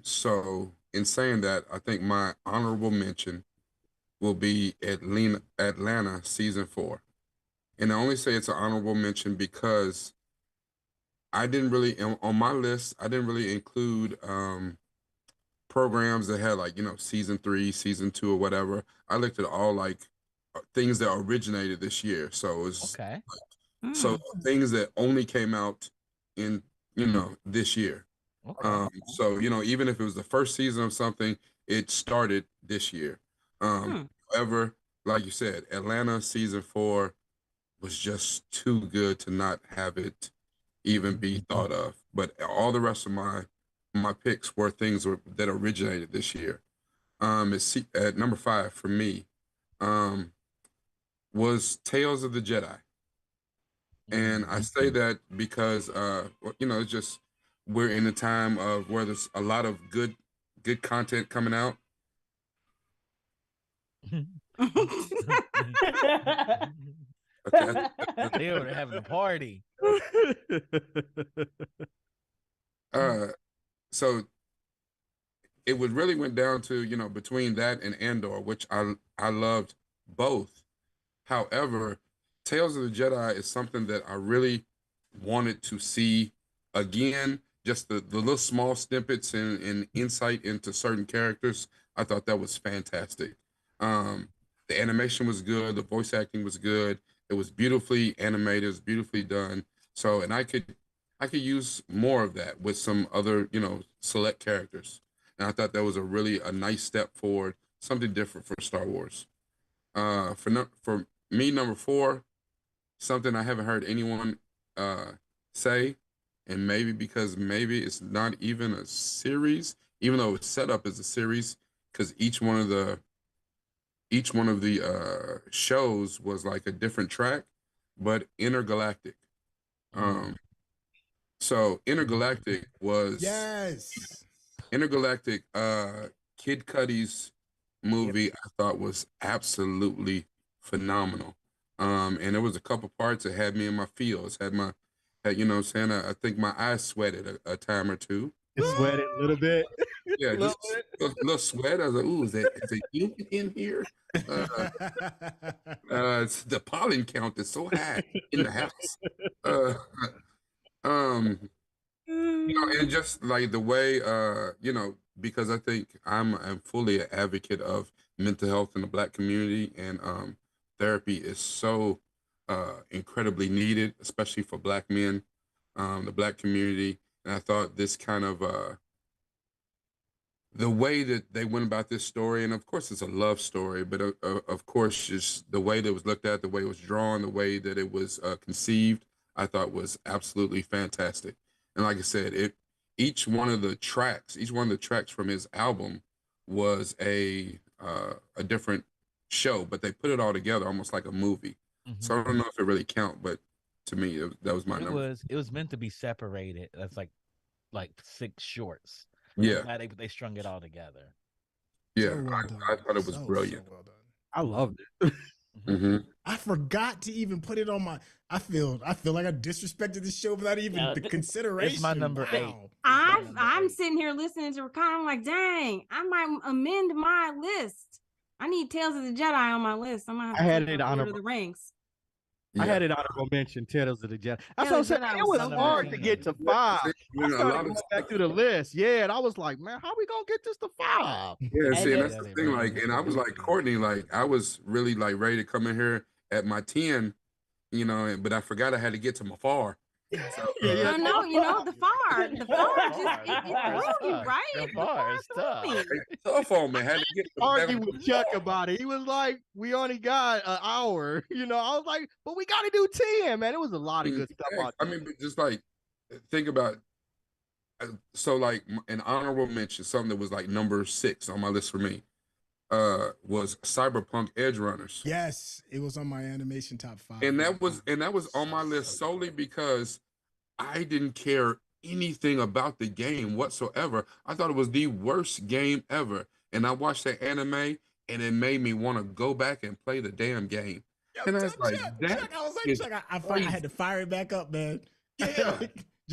So in saying that, I think my honorable mention will be Atlanta season 4. And I only say it's an honorable mention because I didn't really, on my list, I didn't really include programs that had like, season 3, season 2 or whatever. I looked at all like things that originated this year. So it was okay. So things that only came out in, this year. Okay. So, even if it was the first season of something, it started this year. However, like you said, Atlanta season 4 was just too good to not have it even be thought of. But all the rest of my picks were things that originated this year. It's at number 5 for me was Tales of the Jedi. And I say that because it's just we're in a time of where there's a lot of good content coming out. They were having a party. So it would really went down to, between that and Andor, which I loved both. However, Tales of the Jedi is something that I really wanted to see again. Just the little small snippets and insight into certain characters. I thought that was fantastic. The animation was good. The voice acting was good. It was beautifully animated. It was beautifully done. So, and I could use more of that with some other, select characters. And I thought that was a nice step forward, something different for Star Wars. For me, number 4, something I haven't heard anyone say, and maybe because maybe it's not even a series, even though it's set up as a series, because each one of the shows was like a different track, but Intergalactic. Um, so Intergalactic was Yes. Intergalactic. Kid Cudi's movie I thought was absolutely phenomenal. And there was a couple parts that had me in my feels, you know what I'm saying? I think my eyes sweated a time or two. It sweated a little bit. Yeah, just a little sweat. I was like, "Ooh, is it humid in here?" The pollen count is so high in the house. Uh, um, and just like the way, because I think I'm fully an advocate of mental health in the Black community, and therapy is so incredibly needed, especially for Black men, the Black community. And I thought this kind of the way that they went about this story, and of course it's a love story, but of course just the way that it was looked at, the way it was drawn, the way that it was conceived, I thought was absolutely fantastic. And like I said, each one of the tracks from his album was a different show, but they put it all together almost like a movie. So I don't know if it really count, but to me that was my number. It was meant to be separated. That's like 6 shorts. Yeah. I'm glad they strung it all together. Yeah, So well done. I thought it was brilliant. So well done. I loved it. I forgot to even put it on my. I feel like I disrespected the show without even the consideration. It's my number 8. I'm sitting here listening to Ricardo. I'm like, dang, I might amend my list. I need Tales of the Jedi on my list. I'm gonna have to Lord of the Rings. I had it honorable mention, Tales of the Jedi. That's Tales what of I'm saying. the Jedi It was was so hard good. to get to 5. I started going back through the list. Yeah, and I was like, man, how we gonna get this to 5? Yeah, see, and that's Yeah, the they thing. really Like, and I was like Courtney, like I was really like ready to come in here at my 10, but I forgot I had to get to my far. So, No, the far just it threw you, right? The far is tough. tough on me. Had to get to Argue with Chuck about it. He was like, we only got an hour. I was like, but we got to do 10, man. It was a lot of good stuff out there. I mean, but just like think about. So, like an honorable mention, something that was like number 6 on my list for me, was Cyberpunk Edge Runners. Yes, it was on my animation top 5. And that was on my list solely because I didn't care anything about the game whatsoever. I thought it was the worst game ever. And I watched that anime and it made me want to go back and play the damn game. And I was like, I had to fire it back up, man. Yeah.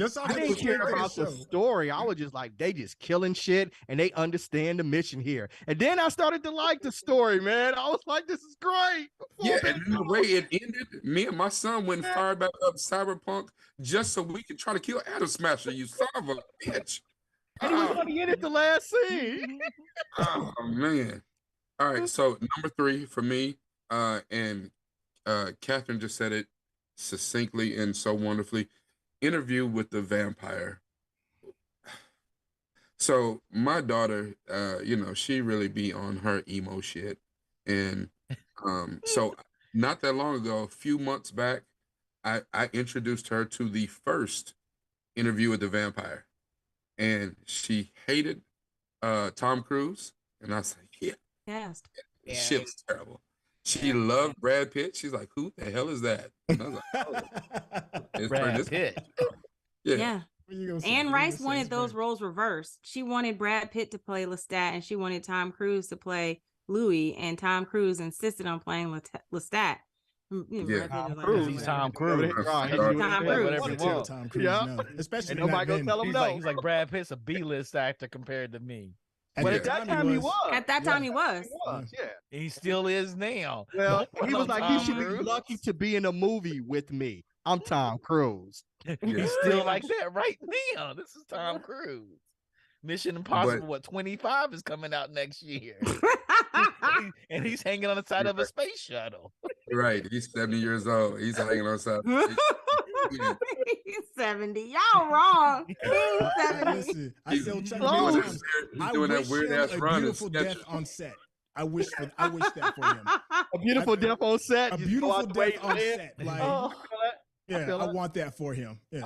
I didn't care about the story. I was just like, they just killing shit and they understand the mission here. And then I started to like the story, man. I was like, this is great. Yeah, and the way it ended, me and my son went and fired back up Cyberpunk just so we could try to kill Atom Smasher, you son of a bitch. And he was only in it the last scene. Oh, man. All right, so number 3 for me, and Catherine just said it succinctly and so wonderfully, Interview with the Vampire. So my daughter, she really be on her emo shit. And so not that long ago, a few months back, I introduced her to the first Interview with the Vampire. And she hated Tom Cruise. And I was like, yeah. Shit was terrible. She loved Brad Pitt. She's like, who the hell is that? And I was like, oh, it's Brad Pitt. Yeah. Anne Rice wanted those roles reversed. She wanted Brad Pitt to play Lestat, and she wanted Tom Cruise to play Louis. And Tom Cruise insisted on playing Lestat. Yeah, He's Tom Cruise. Tom Cruise. No. Especially nobody gonna tell him no. He's like Brad Pitt's a B-list actor compared to me. But at that time he was. At that time he was. Yeah. He still is now. Well, he was like, you should be lucky to be in a movie with me. I'm Tom Cruise. He's still like that right now. This is Tom Cruise. Mission Impossible, what 25 is coming out next year, and he's hanging on the side of a space shuttle. Right, he's 70 years old. He's hanging on side. He's 70. Y'all wrong. He's 70. Listen, I tell Chuck Close. many times, He's I doing that wish weird him ass a run and beautiful death sketch. on set. I wish that for him. A beautiful death on set. A just beautiful go out the way death on he set. Like, Oh, yeah, feel I it. want that for him. Yeah.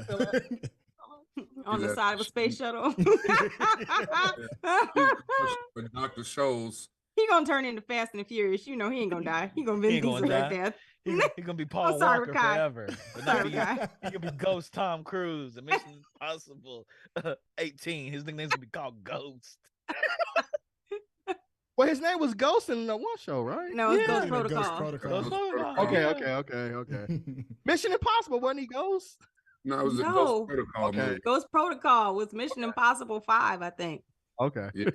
On the side of a space shuttle. But Dr. Scholl's. He gonna turn into Fast and the Furious. You know he ain't gonna die. He gonna Vin He ain't Diesel gonna that die. death. He's gonna be Paul sorry, Walker Kai. forever. But Sorry, not Kai. he gonna be Ghost Tom Cruise. The Mission Impossible 18. His nickname's gonna be called Ghost. Well, his name was Ghost in the one show, right? No, it's Yeah. Ghost Yeah, Protocol. Ghost Protocol. Ghost Protocol. Okay, Yeah. okay. Mission Impossible, wasn't he Ghost? No, it was a No. Ghost Protocol Okay. movie. Ghost Protocol was Mission Impossible 5, I think. Okay. Yeah,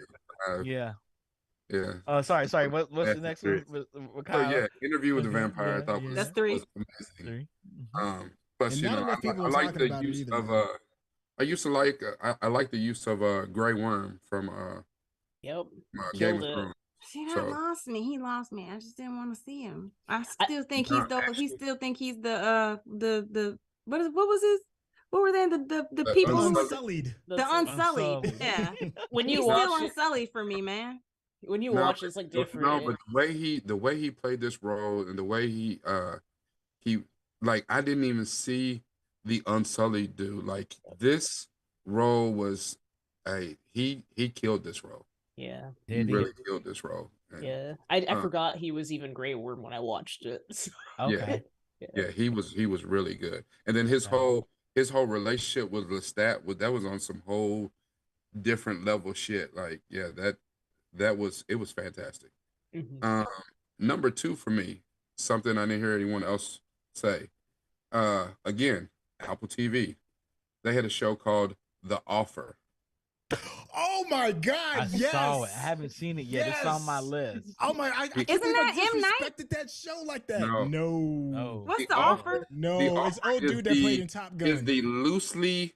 Yeah. yeah. Sorry. What's the That's next three. one? With So Kyle? yeah, Interview with the Okay, Vampire. I yeah, thought yeah. was That's 3. was amazing. 3. Plus, And you not know, enough people I are like talking the about it use either, of man. I used to like I like the use of Grey Worm from Yep. Game Killed of it. Thrones. See, that So- lost me. He lost me. I just didn't want to see him. I I- still think No, he's the. He actually- still think he's the what was his? What were they? The The people who Unsullied. the Unsullied. Unsullied. Yeah, When you he's watch still it, Unsullied for me, man. when you No, watch it, it's like different. No, but the way he played this role and the way he like I didn't even see the Unsullied dude. Like this role was he killed this role. Yeah. He Did he? really killed this role. And, Yeah. I Uh. forgot he was even Grey Worm when I watched it. So, Okay. Yeah, he was really good. And then his Okay. whole relationship with Lestat that was on some whole different level shit. Like, yeah, it was fantastic. mhm. Number 2 for me, something I didn't hear anyone else say. Again, Apple TV. They had a show called The Offer. Oh my God! I yes. saw it. I haven't seen it yet. It's on my Yes. list. Oh my! I can't Isn't believe I that M. Night? disrespected that show like that. No. No. What's The the offer? No, The it's Offer old is dude that played the- in Top Is Gun. the loosely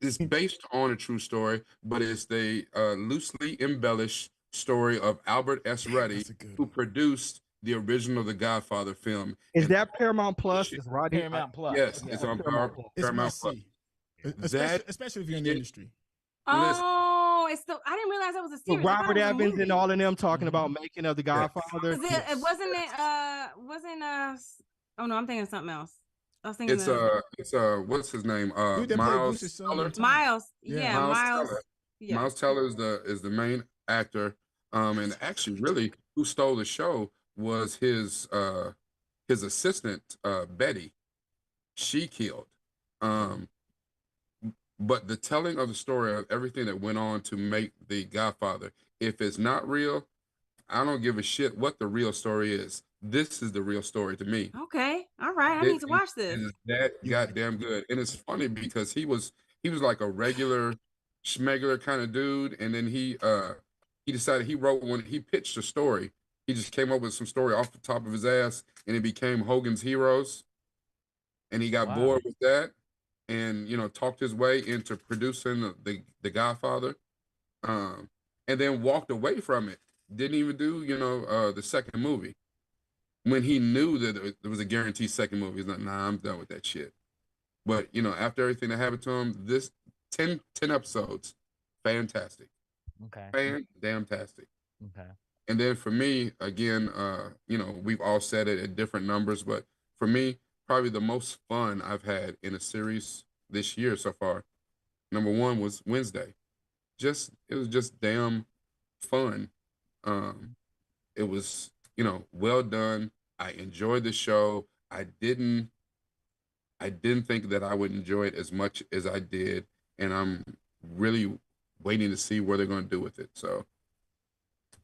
is based on a true story, but it's the loosely embellished story of Albert S. Damn, Ruddy, that's a good who one. produced the original The Godfather film. Is And that Paramount Plus? shit. Is Rodney? Paramount Plus. yes, Yeah. it's on Paramount Plus. It's Paramount must Plus. see, That especially if you're in the shit- industry. Oh, it's the. I didn't realize that was a With series. I thought Robert it was a Evans movie. and all of them talking about making of the Godfather. Is it? Yes. Wasn't it? Oh no, I'm thinking of something else. I was thinking It's of what's his name? Dude that played Miles Bruce's son Teller. in Top. Miles. Yeah. Yeah, Miles Miles. Teller. Yeah. Miles Teller is the main actor. And actually, really, who stole the show was his assistant, Betty. She killed. But the telling of the story of everything that went on to make The Godfather, if it's not real, I don't give a shit what the real story is. This is the real story to me. Okay. All right. I need to watch this. It is that goddamn good. And it's funny because he was like a regular schmegular kind of dude, and then he decided he pitched a story. He just came up with some story off the top of his ass, and it became Hogan's Heroes. And he got Wow. bored with that, and talked his way into producing the Godfather, and then walked away from it. Didn't even do the second movie when he knew that there was a guaranteed second movie. He's like, nah, I'm done with that shit. But after everything that happened to him, this 10 episodes, fantastic, Okay. fantastic. Okay. And then for me, again, we've all said it at different numbers, but for me, probably the most fun I've had in a series this year so far, number 1 was Wednesday. It was just damn fun. It was, well done. I enjoyed the show. I didn't think that I would enjoy it as much as I did, and I'm really waiting to see where they're going to do with it. So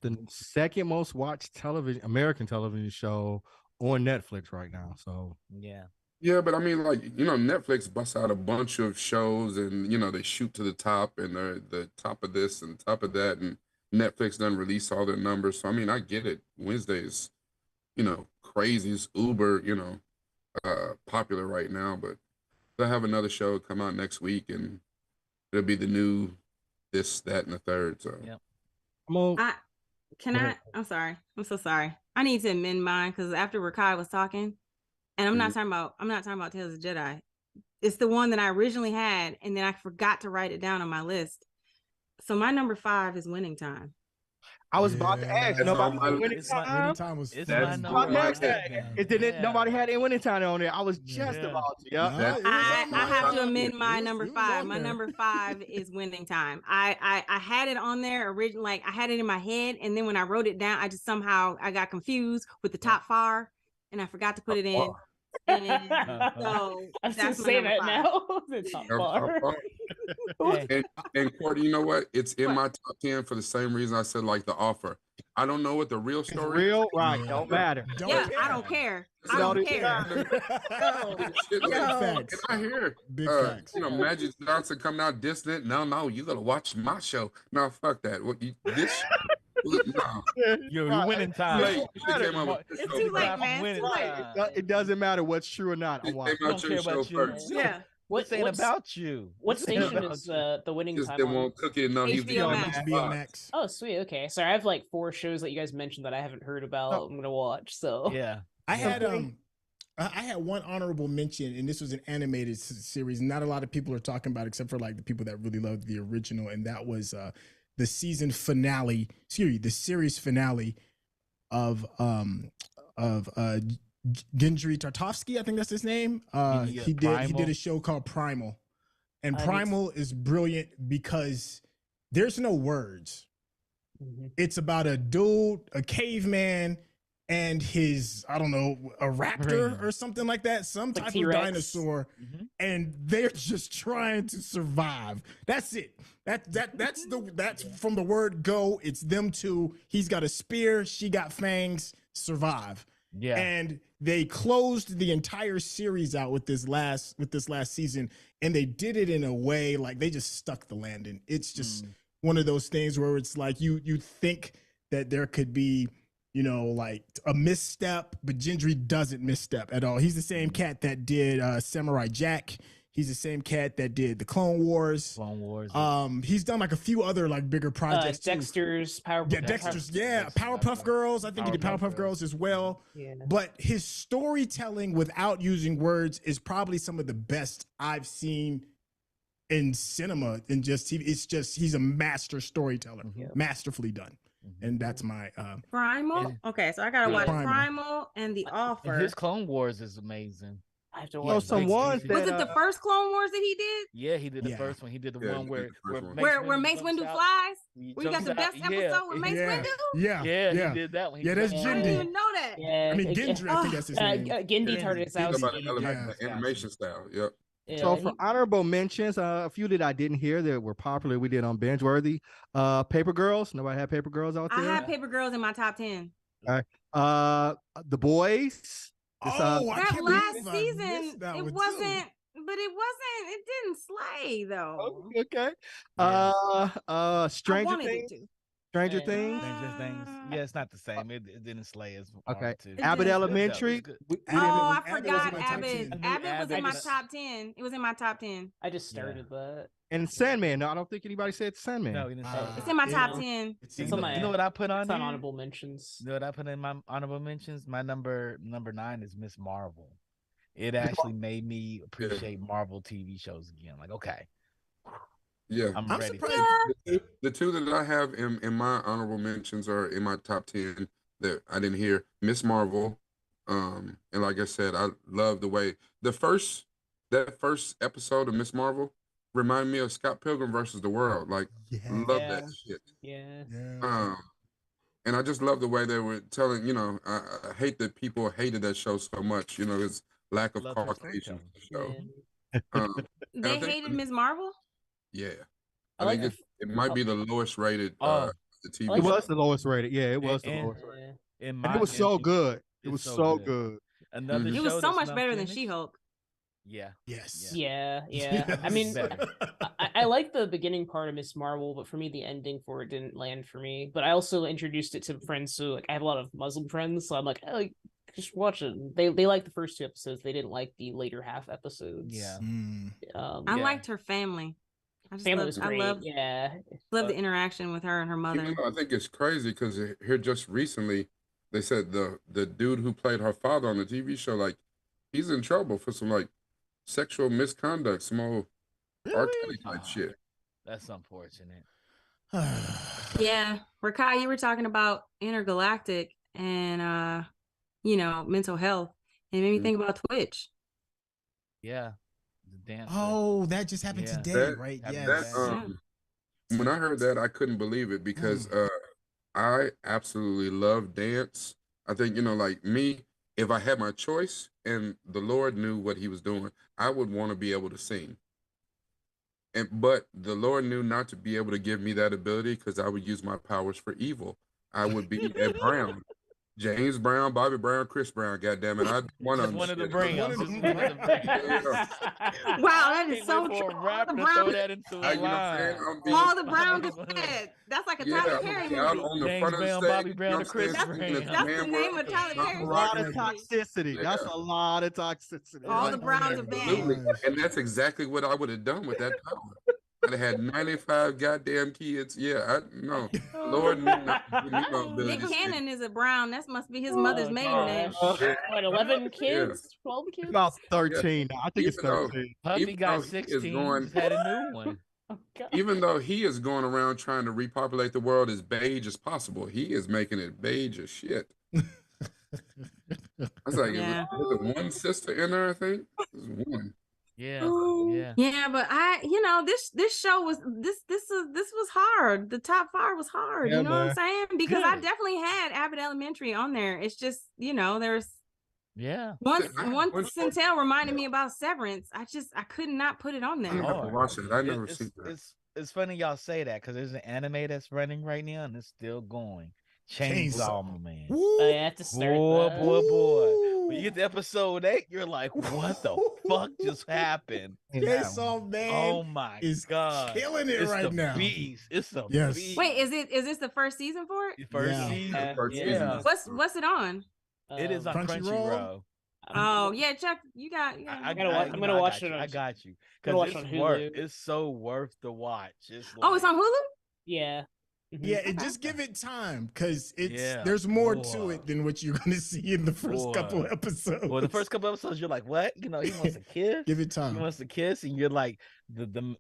The second most watched American television show on Netflix right now. So Yeah. yeah, but I mean, like, Netflix busts out a bunch of shows, and they shoot to the top, and they're the top of this and top of that, and Netflix doesn't release all their numbers. So I mean, I get it. Wednesday's, crazy. It's uber, popular right now, but I have another show come out next week, and it'll be the new this, that, and the third. So Yep. I'm sorry. I'm so sorry. I need to amend mine because after Rakai was talking, and I'm not talking about Tales of the Jedi. It's the one that I originally had, and then I forgot to write it down on my list. So my number 5 is Winning Time. I was about to ask. Yeah. Nobody had Winning It's my- Time. Winning Time was It's fun. my That's number About to ask that. 11. It didn't. Yeah. Nobody had any Winning Time on there. I was just Yeah. about to. Yep. No, it was I on my have to list. amend my It was- number it was 5. on My there. number 5 is Winning Time. I had it on there originally, like I had it in my head, and then when I wrote it down, I just somehow I got confused with the top 5, and I forgot to put it in. And so I'm still that's my saying number that 5. now. The top bar. Hey, And Courtney, you know what? It's in What? my top 10 for the same reason I said like The Offer. I don't know what the real It's story real, is. right? Yeah. Don't matter. Don't Yeah, care. I don't care. It's I Don't don't even care. Shit, Big like, facts. and I hear, Big facts. you know, Magic Johnson coming out distant. No, you gotta watch my show. No, fuck that. What this? No, you're Right. winning too time. late. You should came out with this It's show too first. late, man. It's Winning too late. time. It doesn't matter what's true or not. You I'm came watching. Don't out care your about show you. first. Yeah. This ain't what's- about you. What This ain't station about is you. the winning Just time didn't on? want Cookie enough. He's HBO the Max. HBO Max. Oh, sweet. Okay, sorry. I have like 4 shows that you guys mentioned that I haven't heard about. I'm gonna watch. So Yeah. I had Something- I had one honorable mention, and this was an animated series. Not a lot of people are talking about, except for like the people that really loved the original, and that was the season finale. The series finale of Gendry Tartovsky, I think that's his name. He did Primal? a show called Primal, and I need Primal is brilliant because there's no words. Mhm. It's about a dude, a caveman, and his, I don't know, a raptor Brain. or something like that, some Like type of T-Rex. dinosaur, Mhm. and they're just trying to survive. That's it. That's from the word go. It's them two. He's got a spear, she got fangs. Survive. Yeah. And they closed the entire series out with this last season, and they did it in a way like they just stuck the landing. It's just one of those things where it's like you think that there could be, you know, like a misstep, but Gendry doesn't misstep at all. He's the same cat that did Samurai Jack. He's the same cat that did the Clone Wars. Clone Wars. He's done like a few other like bigger projects too. Dexter's Power. Yeah, Dexter's. Yeah, Powerpuff Girls. I think he did Powerpuff Girls as well. Yeah. But his storytelling without using words is probably some of the best I've seen in cinema and just TV. It's just he's a master storyteller, masterfully done. And that's my Primal. And- Okay, so I gotta Yeah. watch Primal. Primal and The Offer. And his Clone Wars is amazing. I have to know, watch. some Big ones DC. that Was it the first Clone Wars that he did? Yeah, he did the Yeah. first one. He did the Yeah, one he where did the first one. Where Mace jumps Windu out. flies? He Where you got jumps the out. best Yeah, episode with Mace yeah, Windu? yeah, Yeah, he did that one. He Yeah, that's did I that didn't Gindy. even know that. Yeah, I mean, Gendry, I think that's his name. Gendy Yeah. Tartakovsky. Talking about the Yeah. the animation style. Yep. Yeah, So for he- honorable mentions, a few that I didn't hear that were popular, we did on BingeWorthy. Paper Girls. Nobody had Paper Girls out I there. had Paper Girls in my top 10. The Boys. It's, Oh, I That can't last believe I season, missed that it one, too. wasn't, but it didn't slay though. okay. Yeah. Stranger I wanted Things. it to. Stranger Yeah. Things. Stranger Things. Yeah, it's not the same. It didn't slay as Okay. hard to. Abbott didn't- Elementary. It was good. We Oh, I Abbott was forgot in my top Abbott. 10. I knew Abbott was in my Abbott. top 10. It was in my top 10. I just started that. And Sandman. No, I don't think anybody said Sandman. No, he didn't say Uh, It's in my top Yeah. 10. It's It's in on the- my- You know what I put on It's on there? honorable mentions. You know what I put in my honorable mentions? My number 9 is Miss Marvel. It actually made me appreciate Marvel TV shows again. Like, okay, Yeah. I'm I'm ready. surprised. The two that I have in my honorable mentions are in my top 10 that I didn't hear. Miss Marvel. And like I said, I love the way that first episode of Miss Marvel reminded me of Scott Pilgrim versus the World. Like, love Yeah. that shit. Yeah. Yeah. And I just love the way they were telling, I hate that people hated that show so much, his lack of Love her Caucasian storytelling. show. Um, They I think- hated Ms. Marvel? yeah. I I like think it might be the lowest rated Oh. the TV I It like show. was the lowest rated. Yeah, it was the And- lowest rated. Yeah. In And it was so good. It it's was so so good. good. Another Mhm. It was show so that's much not better than finished? She-Hulk. Yeah. Yes. Yeah, yeah. I mean, Better. I like the beginning part of Miss Marvel, but for me, the ending for it didn't land for me. But I also introduced it to friends, so like I have a lot of Muslim friends, so I'm like, just watch it. They like the first 2 episodes. They didn't like the later half episodes. Yeah. I liked her family. I just Family was I great. love Yeah. the interaction with her and her mother. Even though I think it's crazy because here just recently they said the dude who played her father on the TV show, like, he's in trouble for some like sexual misconduct, some old R. Kelly type shit. That's unfortunate. Yeah, Rakai, you were talking about intergalactic and mental health, and it made me think about Twitch. Yeah. The dance. Oh, that just happened Yeah. today, That- right? that- Yes. When I heard that, I couldn't believe it because I absolutely love dance. I think, like me, if I had my choice and the Lord knew what he was doing, I would want to be able to sing. But the Lord knew not to be able to give me that ability because I would use my powers for evil. I would be a Brown. James Brown, Bobby Brown, Chris Brown, goddammit. I Just wanted to bring him. Just wanted to bring him. Wow, that is Can't so wait for true. a All rapper the to throw Brown, that into I, a you know what I'm saying? line. I'm being, all the Brown just said. That's like a Tyler I'm Perry gonna be out movie. on the James front of the Brown, stage. Bobby Brown, you know and what I'm Chris saying? Brown. Singing That's Man the name World, of Tyler Not Perry's A movie. lot Rockin' of and- toxicity. That's Yeah. a lot of toxicity. All right the there. Browns are Absolutely. banned. Gosh. And that's exactly what I would have done with that power. I'd have had 95 goddamn kids. Yeah, no. Lord knew not to give me no ability Nick to sing. Cannon is a Brown. That must be his Oh, mother's maiden name. gosh. Yeah. What, 11 kids? 12 It's kids? about 13 now. I think it's Even though- 13. Puppy Even though got he is 16. going- Just had a new one. Oh, God. Even though he is going around trying to repopulate the world as beige as possible, he is making it beige as shit. I was like, Yeah. is there one sister in there, I think? There's one. Yeah. Yeah. Yeah, but this show was this was hard. The top 5 was hard. Yeah, You know what I'm man. saying? Because I Good. definitely had Abbott Elementary on there. It's just there's Yeah. once I have once one- Centel reminded me about Severance. I could not put it on I'm gonna there. have to watch it. I never It's- seen that. It's funny y'all say that because there's an anime that's running right now and it's still going. Chainsaw. Chainsaw Man. Woo. I have to start Boy, that. boy. When you get to episode 8, you're like, what the fuck just happened? Chainsaw Man Oh my is god. killing it It's right the now. beast. It's a Yes. beast. Wait, is this the first season for it? The first Yeah. season? First Yeah. season. What's it on? It is on Crunchyroll? Crunchyroll. Oh yeah, Chuck, you got. I'm gonna watch it on- I got you. gonna watch Because on it's worth. Hulu. It's so worth the watch. It's Oh, it's like- on Hulu. Yeah. Mhm. Yeah, Okay. just give it time because Yeah. there's more to Boy. it than what you're gonna see in the first couple Boy. episodes. Well, the first couple episodes, you're like, what? He wants a kiss. give it He time. wants to kiss, and you're like the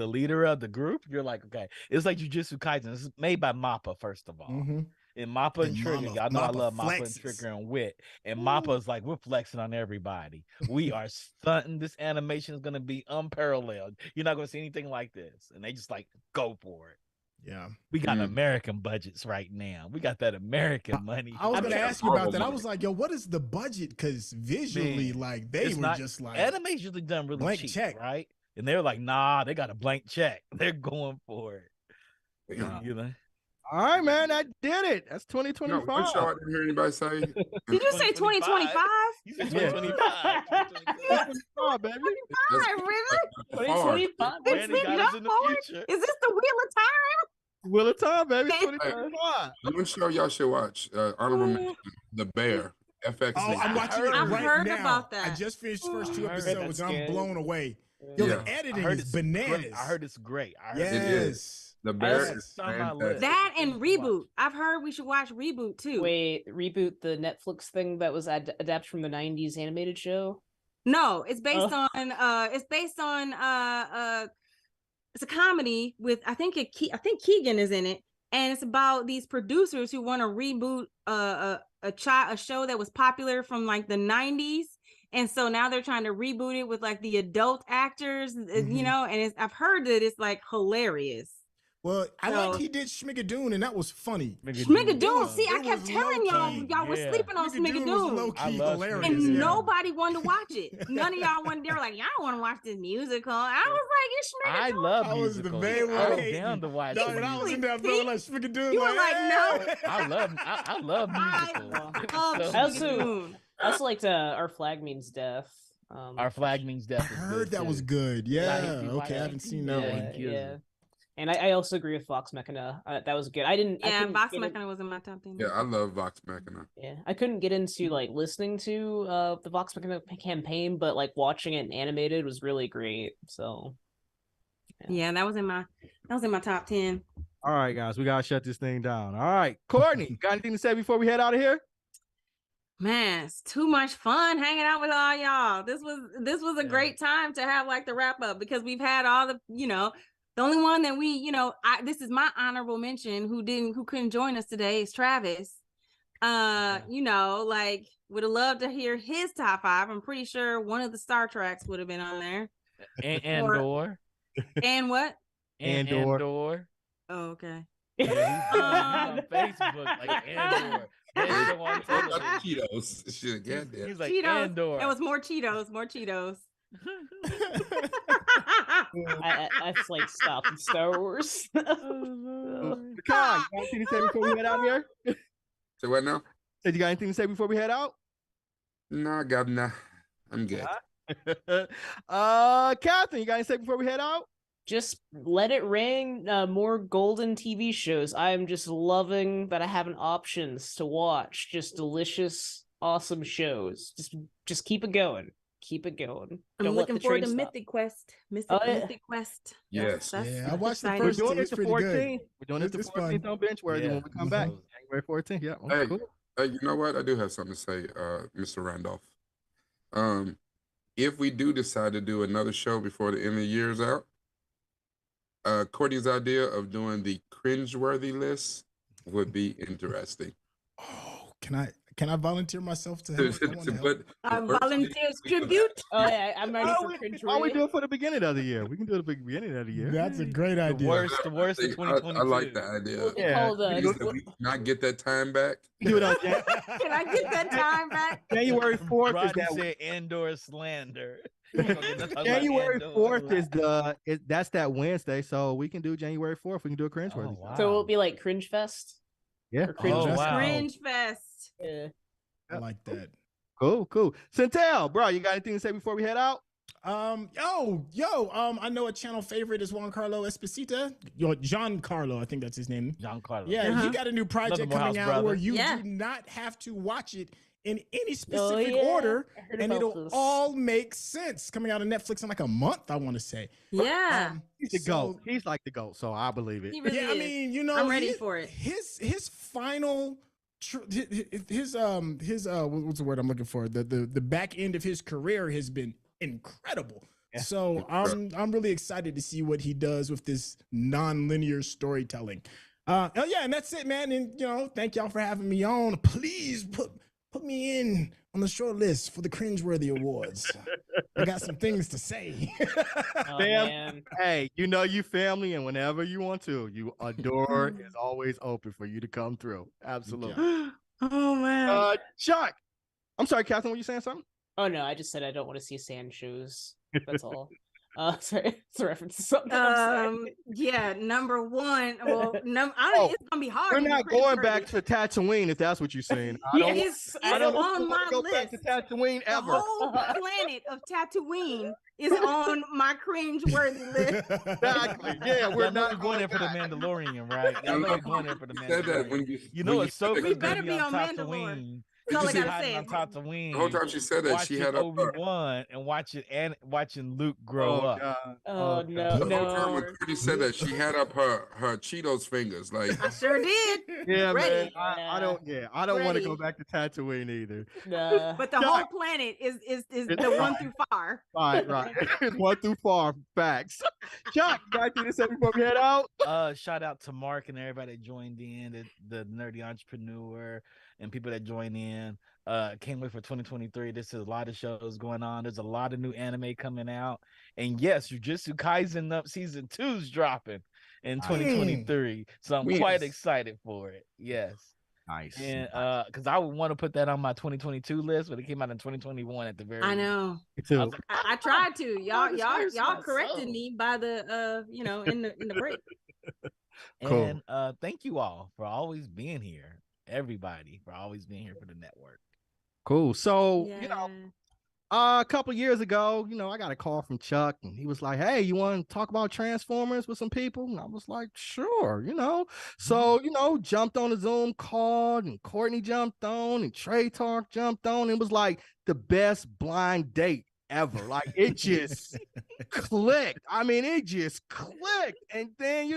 leader of the group. You're like, okay, it's like Jujutsu Kaisen. It's made by Mappa, first of all. Mhm. And Mappa and And Trigger, Mappa- y'all know I Mappa love Mappa and flexes. Trigger and Wit. And Mappa's like, we're flexing on everybody. We are stunting. This animation is gonna be unparalleled. You're not gonna see anything like this. And they just like go for it. Yeah. We got Mm. American budgets right now. We got that American money. I was I'm gonna sure ask you about Marvel that. I money. was like, yo, what is the budget? Because visually, Man, like they it's were not- just like Anime's usually done really blank cheap, check. right? And they're like, nah, they got a blank check. They're going for it. Damn. You know? All right, man. I did it. That's No, 2025. one show I didn't hear anybody say. Did you say 2025? You said Yeah. 2025. 2025, baby. Really? Far. 2025. It's Randy been got us in the forward? future. Is this the Wheel of Time? Wheel of Time, baby. Hey. 2025. One show y'all should watch. Honorable mention, The Bear. FX. Oh, I'm watching it I've right heard now. about that. I just finished the first 2 I heard episodes. that's I'm good. blown away. Yo, Yeah. the I editing heard is it's bananas. great. I heard it's great. I heard Yes. It is. The Bear Yes. is It's on my fantastic. list. That and Reboot. I've heard we should watch Reboot too. Wait, reboot the Netflix thing that was adapted from the 90s animated show? No, it's based Oh. on it's a comedy with I think Keegan is in it, and it's about these producers who want to reboot a show that was popular from like the 90s, and so now they're trying to reboot it with like the adult actors, Mhm. and I've heard that it's like hilarious. Well, I So- liked he did Schmigadoon, and that was funny. Schmigadoon, see, I It kept was telling y'all low-key. were Yeah. sleeping on Schmigadoon was Schmigadoon. low-key I love hilarious. And Yeah. nobody wanted to watch it. None of y'all wanted. They were like, "Y'all don't want to watch this musical." I was like, "It's I Schmigadoon." love I was the musicals. main one I'm hating. down to watch. No, when I was in there, See? bro, like Schmigadoon, You were like, like, no. "Hey." I love musicals. love I also- Schmigadoon. I also liked Our Flag Means Death. Our flag means death. I is heard good, that was too. good. Yeah, Yeah. he- Okay, I haven't seen that Yeah, one. he kills Yeah. it. And I also agree with Vox Machina. That was good. I couldn't Vox get Machina was in my top 10. Yeah, I love Vox Machina. Yeah, I couldn't get into like listening to the Vox Machina campaign, but like watching it animated was really great. So Yeah, that was in my top 10. All right, guys, we gotta shut this thing down. All right, Courtney, got anything to say before we head out of here? Man, it's too much fun hanging out with all y'all. This was a great time to have like the wrap up, because we've had all the, the only one that we, this is my honorable mention who couldn't join us today is Travis. Like would have loved to hear his top 5. I'm pretty sure one of the Star Treks would have been on there. Andor. And what? Andor. Oh, okay. Yeah, he's on Facebook like Andor. Cheetos. Shit, goddamn. He's like Cheetos. Andor. It was more Cheetos. That's like stop in Star Wars. Con, you got anything to say before we head out here? So what now? Said you got anything to say before we head out? No, Governor. I'm good. Catherine, you got anything to say before we head out? Just let it ring. More golden TV shows. I'm just loving that I have an options to watch. Just delicious, awesome shows. Just keep it going. Keep it going. I'm looking forward to Mythic Quest. Mythic Quest. Yes. I watched the exciting. first We're doing two. it It's the pretty 14th. good. We're doing it the It's 14th fun. on BingeWorthy Yeah. when we come back. January 14th. Yeah. Hey, Cool. you know what? I do have something to say, Mr. Randolph. If we do decide to do another show before the end of the year is out, Courtney's idea of doing the cringeworthy list would be interesting. Oh, can I volunteer myself to help? I wanna help. Volunteers tribute. Oh yeah, I'm ready for cringe. Why we do it for the beginning of the year? We can do it at the beginning of the year. That's a great The idea. worst of I 2022. like the idea. Yeah. Please, that we not get that time back. Do it on Can I get that time back? January 4th is Rodney that said Andor slander. January 4th is that's that Wednesday, so we can do January 4th. We can do a cringeworthy. Oh, wow. So will it be like Cringe Fest? Yeah. Or Cringe Oh, Fest? wow. Cringe Fest. Yeah. I like that. Cool. Centel, bro, you got anything to say before we head out? I know a channel favorite is Juan Carlo Esposito. Giancarlo, I think that's his name. Giancarlo. Yeah, he got a new project Another coming Morehouse out brother. where you Yeah. do not have to watch it in any specific yeah. order, I heard and about it'll this. all make sense. Coming out on Netflix in like a month, I want to say. Yeah. He's the So- GOAT. He's like the GOAT, so I believe it. He really Yeah, I is. mean, you know, I'm ready for it. His final, his what's the word I'm looking for? The back end of his career has been incredible. Yeah. So I'm really excited to see what he does with this non-linear storytelling. Oh yeah, and that's it, man. And thank y'all for having me on. Please put me in on the short list for the cringeworthy awards. I got some things to say. Oh, Fam, man. Hey, you family, and whenever you want to, a door is always open for you to come through. Absolutely. Oh man. Chuck, I'm sorry, Catherine, were you saying something? Oh no, I just said I don't want to see sand shoes. That's all. Sorry, it's a reference to something. I'm sorry. Yeah, number one. Well, I don't Oh, it's gonna be hard. We're to do not going cringeworthy. back to Tatooine if that's what you're saying. I don't, It's I don't on want my to go back list. to Tatooine The ever. whole planet of Tatooine is on my cringe-worthy list. Exactly. Yeah, we're Y'all know not you're going there for the back. Mandalorian, right? Y'all know you're going there for the You said that Mandalorian. when you You know when it's so said We that- better be on Mandalore. Tatooine. That's all I Did you gotta Hiding say. on Tatooine. The whole time she said that, she watching had up Obi-Wan and watching Luke grow Oh, up. God. Oh, no, the whole time when no. Courtney said that, she had up her Cheetos fingers. Like, I sure did. Yeah, Ready. man. I don't want to Ready. go back to Tatooine either. Nah. But the whole planet is the one through far. Right. It's 1 through 4 facts. Chuck, you got anything to say before we head out? Shout out to Mark and everybody that joined in, the nerdy entrepreneur and people that joined in. Can't wait for 2023. There's a lot of shows going on. There's a lot of new anime coming out. And yes, Jujutsu Kaisen up season 2's dropping in 2023. So I'm quite excited for it. Yes. Nice. And because I would want to put that on my 2022 list, but it came out in 2021 at the very I know. Me too. I was like, I tried to. this Y'all hurts corrected my me by the in the break. Cool. And thank you all for always being here. Everybody for always being here for the network. Cool. So, Yeah. A couple years ago, I got a call from Chuck, and he was like, "Hey, you want to talk about Transformers with some people?" And I was like, "Sure." So, jumped on a Zoom call, and Courtney jumped on, and Trey Talk jumped on. It was like the best blind date ever. Like it just clicked. I mean, it just clicked. And then,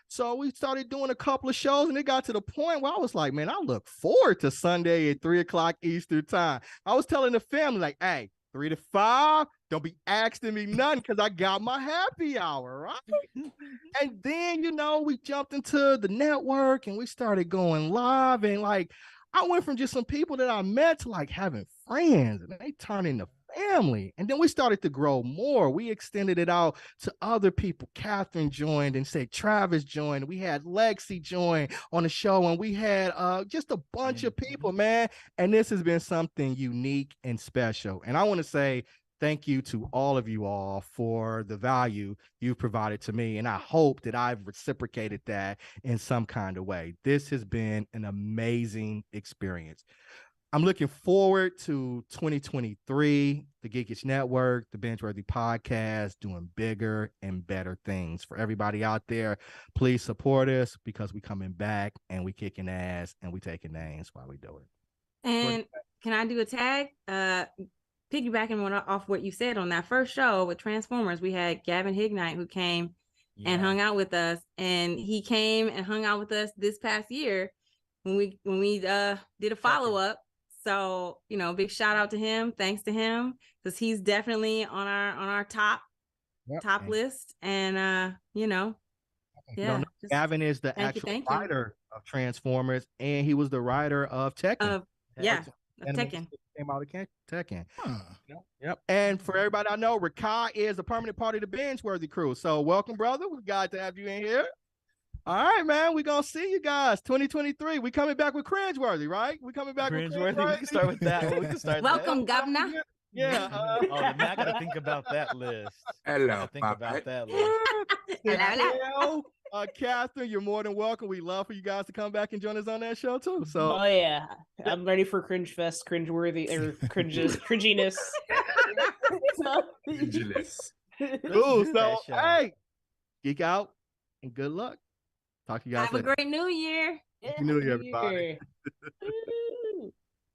so we started doing a couple of shows, and it got to the point where I was like, man, I look forward to Sunday at 3:00 Eastern time. I was telling the family, like, hey, 3 to 5, don't be asking me nothing because I got my happy hour, right? And then, we jumped into the network and we started going live. And like, I went from just some people that I met to like having friends, and they turned into family. And then we started to grow more. We extended it out to other people. Catherine joined, and say Travis joined. We had Lexi join on the show, and we had just a bunch of people, man. And this has been something unique and special. And I want to say thank you to all of you all for the value you've provided to me. And I hope that I've reciprocated that in some kind of way. This has been an amazing experience. I'm looking forward to 2023, the Geekish Network, the BingeWorthy podcast, doing bigger and better things. For everybody out there, please support us because we coming back and we kicking ass and we taking names while we do it. And can I do a tag? Piggybacking off what you said on that first show with Transformers, we had Gavin Hignite who came and hung out with us, and he came and hung out with us this past year when we did a follow-up. So, big shout out to him. Thanks to him, because he's definitely on our top list. And Gavin is the actual writer of Transformers, and he was the writer of Tekken. Tekken. Came out of Tekken. Yep. And for everybody I know, Rakai is a permanent part of the BingeWorthy crew. So welcome, brother. We're glad to have you in here. All right, man. We're gonna see you guys 2023. We coming back with Cringeworthy, right? We coming back with Cringeworthy. We can start with that. We can start. Welcome, Governor. Yeah. Now I gotta think about that list. Hello. Think about that list. Catherine, you're more than welcome. We love for you guys to come back and join us on that show too. So, oh yeah, I'm ready for Cringe Fest, Cringeworthy, or cringiness. Cool. So, hey, geek out and good luck. Talk to you guys later. Have a great New Year. Happy New Year, everybody.